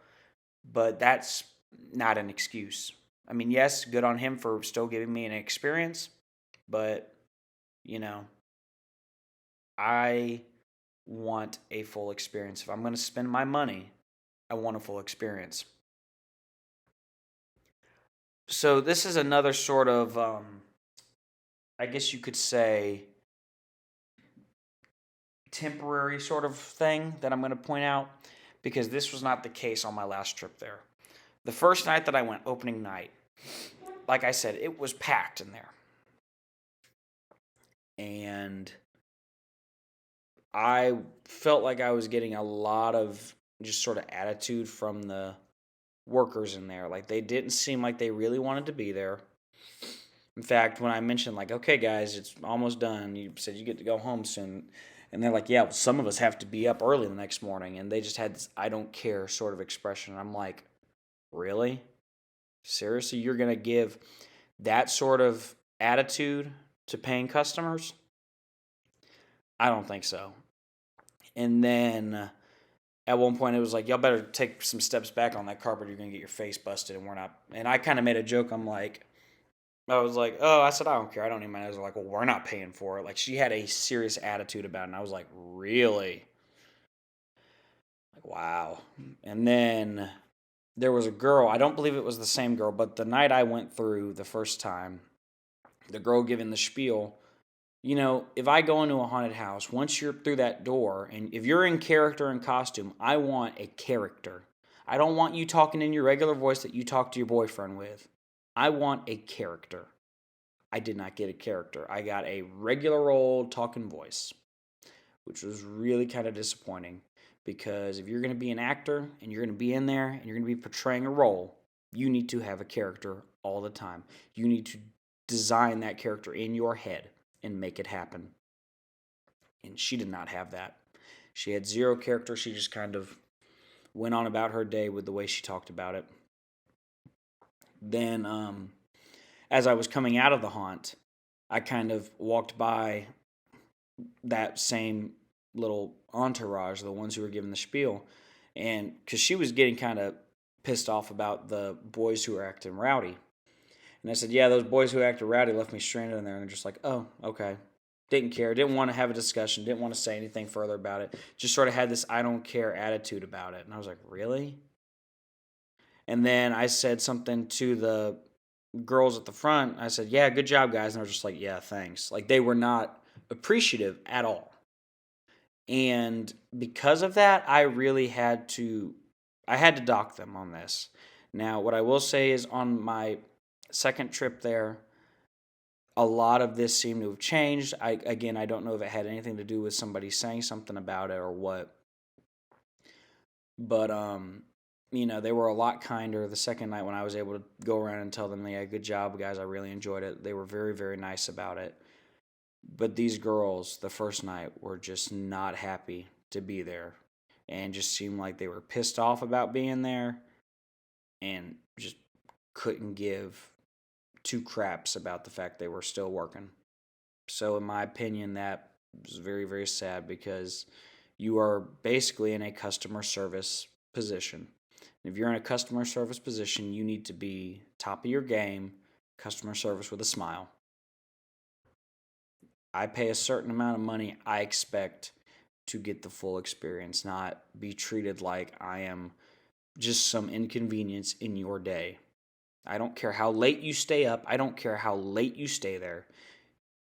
but that's not an excuse. I mean, yes, good on him for still giving me an experience, but, I want a full experience. If I'm going to spend my money, I want a full experience. So this is another sort of, I guess you could say, temporary sort of thing that I'm going to point out, because this was not the case on my last trip there. The first night that I went, opening night, like I said, it was packed in there. And I felt like I was getting a lot of just sort of attitude from the workers in there. Like, they didn't seem like they really wanted to be there. In fact, when I mentioned, like, okay, guys, it's almost done, you said you get to go home soon. And they're like, yeah, well, some of us have to be up early the next morning. And they just had this I don't care sort of expression. I'm like, really? Seriously? You're going to give that sort of attitude to paying customers? I don't think so. And then at one point it was like, y'all better take some steps back on that carpet. You're going to get your face busted, and we're not. And I kind of made a joke. I was like, oh, I said, I don't care. I don't even mind. I was like, well, we're not paying for it. Like, she had a serious attitude about it. And I was like, really? Like, wow. And then there was a girl. I don't believe it was the same girl, but the night I went through the first time, the girl giving the spiel, if I go into a haunted house, once you're through that door, and if you're in character and costume, I want a character. I don't want you talking in your regular voice that you talk to your boyfriend with. I want a character. I did not get a character. I got a regular old talking voice, which was really kind of disappointing, because if you're going to be an actor and you're going to be in there and you're going to be portraying a role, you need to have a character all the time. You need to design that character in your head and make it happen. And she did not have that. She had zero character. She just kind of went on about her day with the way she talked about it. Then, as I was coming out of the haunt, I kind of walked by that same little entourage, the ones who were giving the spiel, and because she was getting kind of pissed off about the boys who were acting rowdy. And I said, yeah, those boys who acted rowdy left me stranded in there. And they're just like, oh, okay. Didn't care. Didn't want to have a discussion. Didn't want to say anything further about it. Just sort of had this I don't care attitude about it. And I was like, really? And then I said something to the girls at the front. I said, yeah, good job, guys. And they were just like, yeah, thanks. Like, they were not appreciative at all. And because of that, I had to dock them on this. Now, what I will say is, on my second trip there, a lot of this seemed to have changed. I don't know if it had anything to do with somebody saying something about it or what. But they were a lot kinder the second night when I was able to go around and tell them, yeah, good job, guys. I really enjoyed it. They were very, very nice about it. But these girls, the first night, were just not happy to be there, and just seemed like they were pissed off about being there and just couldn't give two craps about the fact they were still working. So, in my opinion, that was very, very sad, because you are basically in a customer service position. And if you're in a customer service position, you need to be top of your game, customer service with a smile. I pay a certain amount of money. I expect to get the full experience, not be treated like I am just some inconvenience in your day. I don't care how late you stay up. I don't care how late you stay there.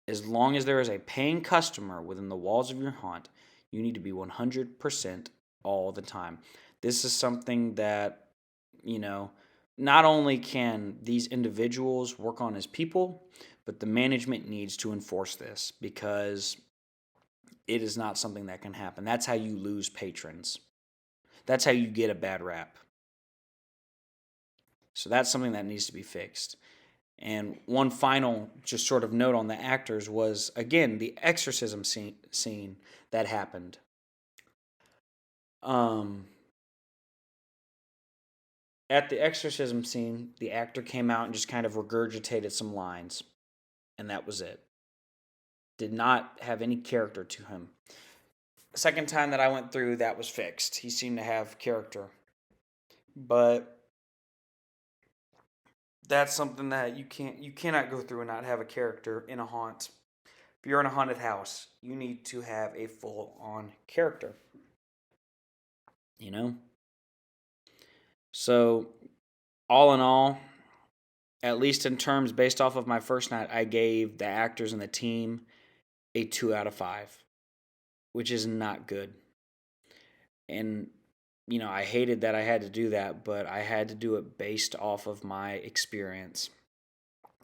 As long as there is a paying customer within the walls of your haunt, you need to be 100% all the time. This is something that, not only can these individuals work on as people, but the management needs to enforce this, because it is not something that can happen. That's how you lose patrons. That's how you get a bad rap. So that's something that needs to be fixed. And one final just sort of note on the actors was, again, the exorcism scene that happened. At the exorcism scene, the actor came out and just kind of regurgitated some lines, and that was it. Did not have any character to him. The second time that I went through, that was fixed. He seemed to have character. But that's something that you cannot go through and not have a character in a haunt. If you're in a haunted house, you need to have a full-on character. So, all in all, at least in terms based off of my first night, I gave the actors and the team a 2 out of 5. which is not good. And, I hated that I had to do that, but I had to do it based off of my experience.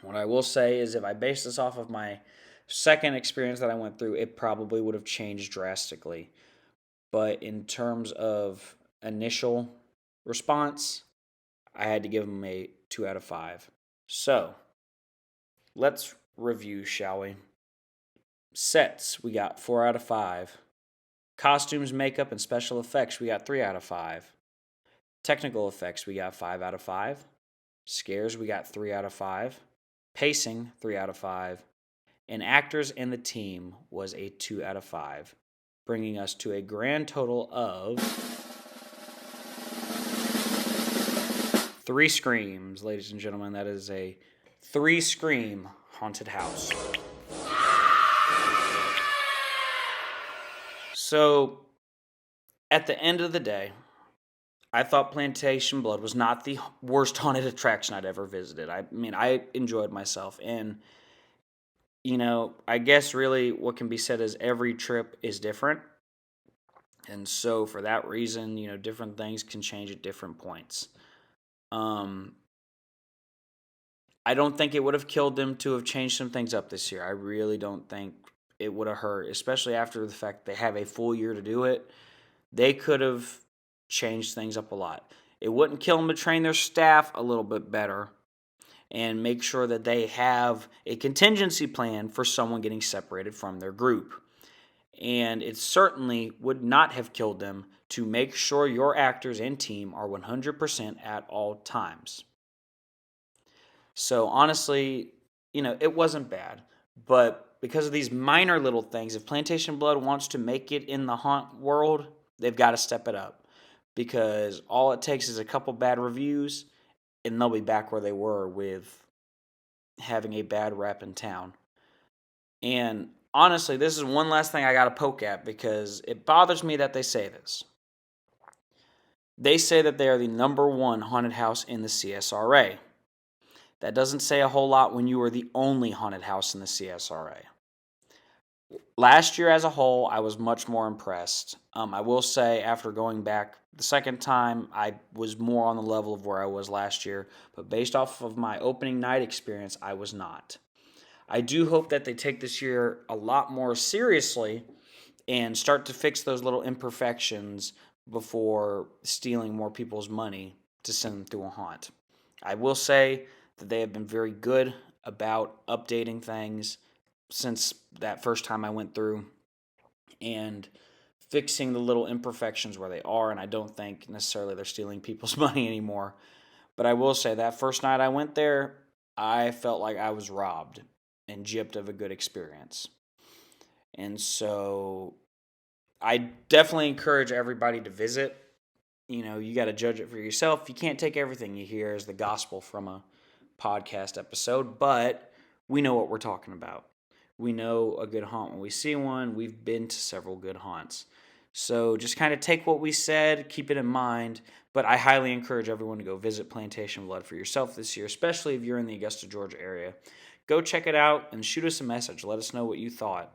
What I will say is if I base this off of my second experience that I went through, it probably would have changed drastically. But in terms of initial response, I had to give them a 2 out of 5. So, let's review, shall we? Sets, we got 4 out of 5. Costumes, makeup, and special effects, we got 3 out of 5. Technical effects, we got 5 out of 5. Scares, we got 3 out of 5. Pacing, 3 out of 5. And actors and the team was a 2 out of 5, bringing us to a grand total of 3 screams, ladies and gentlemen. That is a 3-scream haunted house. So, at the end of the day, I thought Plantation Blood was not the worst haunted attraction I'd ever visited. I mean, I enjoyed myself. And, I guess really what can be said is every trip is different. And so for that reason, different things can change at different points. I don't think it would have killed them to have changed some things up this year. I really don't think it would have hurt, especially after the fact they have a full year to do it. They could have changed things up a lot. It wouldn't kill them to train their staff a little bit better and make sure that they have a contingency plan for someone getting separated from their group. And it certainly would not have killed them to make sure your actors and team are 100% at all times. So honestly, it wasn't bad. But because of these minor little things, if Plantation Blood wants to make it in the haunt world, they've got to step it up. Because all it takes is a couple bad reviews, and they'll be back where they were with having a bad rep in town. And honestly, this is one last thing I got to poke at because it bothers me that they say this. They say that they are the #1 haunted house in the CSRA. That doesn't say a whole lot when you are the only haunted house in the CSRA. Last year as a whole, I was much more impressed. I will say after going back the second time, I was more on the level of where I was last year. But based off of my opening night experience, I was not. I do hope that they take this year a lot more seriously and start to fix those little imperfections before stealing more people's money to send them through a haunt. I will say that they have been very good about updating things since that first time I went through and fixing the little imperfections where they are, and I don't think necessarily they're stealing people's money anymore. But I will say that first night I went there, I felt like I was robbed and gypped of a good experience. And so I definitely encourage everybody to visit. You got to judge it for yourself. You can't take everything you hear as the gospel from a podcast episode, but we know what we're talking about. We know a good haunt when we see one. We've been to several good haunts. So just kind of take what we said, keep it in mind. But I highly encourage everyone to go visit Plantation Blood for yourself this year, especially if you're in the Augusta, Georgia area. Go check it out and shoot us a message. Let us know what you thought.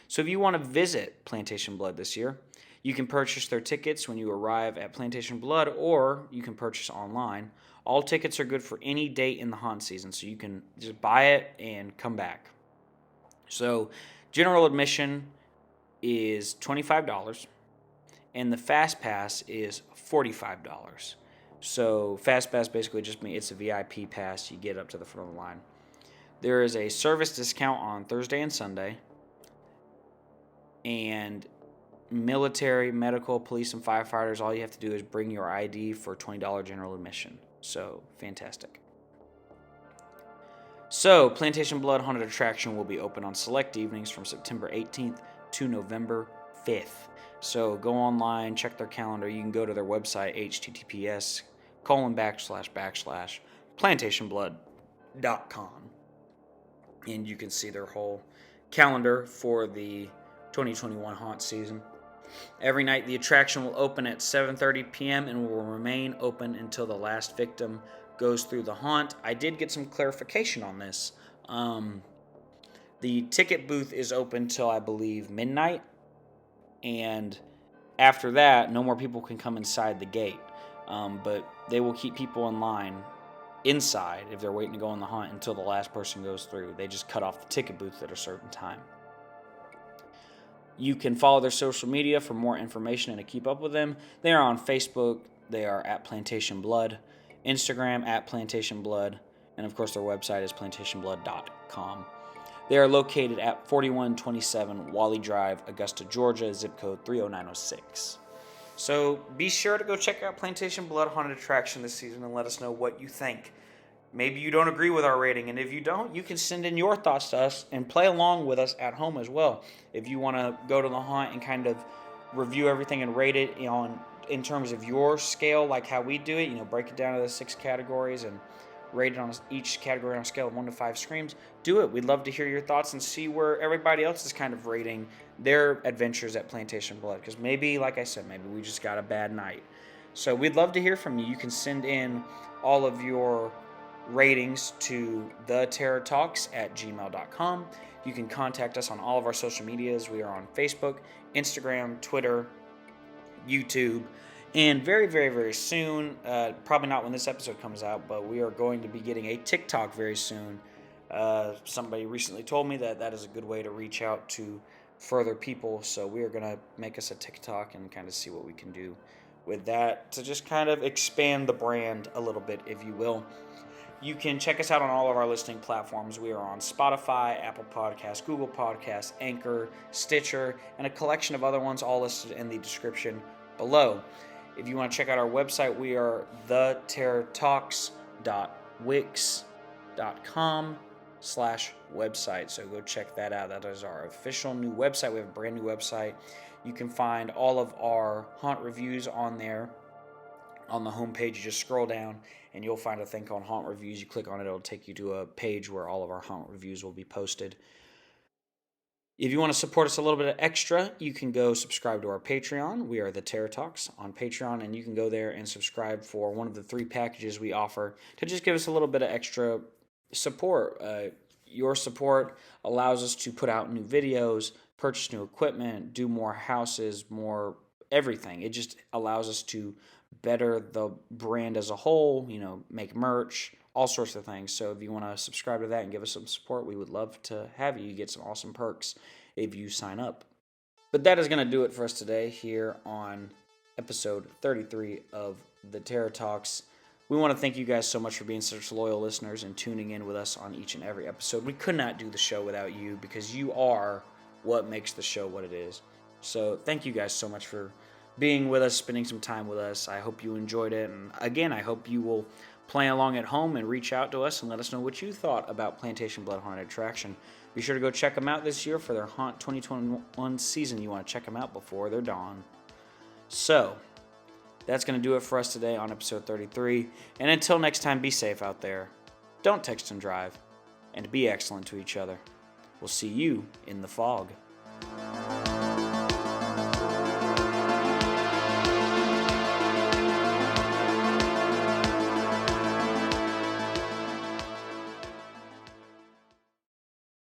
So if you want to visit Plantation Blood this year, you can purchase their tickets when you arrive at Plantation Blood, or you can purchase online. All tickets are good for any date in the haunt season, so you can just buy it and come back. So general admission is $25, and the Fast Pass is $45. So Fast Pass basically just means it's a VIP pass. You get up to the front of the line. There is a service discount on Thursday and Sunday. And military, medical, police, and firefighters, all you have to do is bring your ID for $20 general admission. So, fantastic. So, Plantation Blood Haunted Attraction will be open on select evenings from September 18th to November 5th. So, go online, check their calendar. You can go to their website, https://plantationblood.com. And you can see their whole calendar for the 2021 haunt season. Every night the attraction will open at 7:30 p.m. and will remain open until the last victim goes through the haunt. I did get some clarification on this. The ticket booth is open till I believe midnight, and after that, no more people can come inside the gate. But they will keep people in line inside if they're waiting to go on the hunt until the last person goes through. They just cut off the ticket booth at a certain time. You can follow their social media for more information and to keep up with them. They are on Facebook. They are at Plantation Blood. Instagram at Plantation Blood. And of course, their website is plantationblood.com. They are located at 4127 Wally Drive, Augusta, Georgia, zip code 30906. So be sure to go check out Plantation Blood Haunted Attraction this season and let us know what you think. Maybe you don't agree with our rating, and if you don't, you can send in your thoughts to us and play along with us at home as well. If you want to go to the haunt and kind of review everything and rate it in terms of your scale, like how we do it, break it down to the 6 categories and rate it on each category on a scale of 1 to 5 screams, do it. We'd love to hear your thoughts and see where everybody else is kind of rating their adventures at Plantation Blood, because maybe, like I said, maybe we just got a bad night. So we'd love to hear from you. You can send in all of your ratings to theterrortalks@gmail.com. You can contact us on all of our social medias. We are on Facebook, Instagram, Twitter, YouTube, and very, very, very soon, probably not when this episode comes out, but we are going to be getting a TikTok very soon. Somebody recently told me that is a good way to reach out to further people, so we are going to make us a TikTok and kind of see what we can do with that to just kind of expand the brand a little bit, if you will. You can check us out on all of our listening platforms. We are on Spotify, Apple Podcasts, Google Podcasts, Anchor, Stitcher, and a collection of other ones, all listed in the description below. If you want to check out our website, we are theterrortalks.wix.com/website. So go check that out. That is our official new website. We have a brand new website. You can find all of our haunt reviews on there. On the homepage, you just scroll down and you'll find a thing called Haunt Reviews. You click on it, it'll take you to a page where all of our haunt reviews will be posted. If you want to support us a little bit extra, you can go subscribe to our Patreon. We are the Terror Talks on Patreon, and you can go there and subscribe for one of the 3 packages we offer to just give us a little bit of extra support. Your support allows us to put out new videos, purchase new equipment, do more houses, more everything. It just allows us to better the brand as a whole, make merch, all sorts of things. So if you want to subscribe to that and give us some support, we would love to have you. You get some awesome perks if you sign up. But that is going to do it for us today here on episode 33 of the Terror Talks. We want to thank you guys so much for being such loyal listeners and tuning in with us on each and every episode. We could not do the show without you, because you are what makes the show what it is. So thank you guys so much for being with us, spending some time with us. I hope you enjoyed it. And again, I hope you will play along at home and reach out to us and let us know what you thought about Plantation Blood Haunted Attraction. Be sure to go check them out this year for their Haunt 2021 season. You want to check them out before they're done. So, that's going to do it for us today on episode 33. And until next time, be safe out there. Don't text and drive. And be excellent to each other. We'll see you in the fog.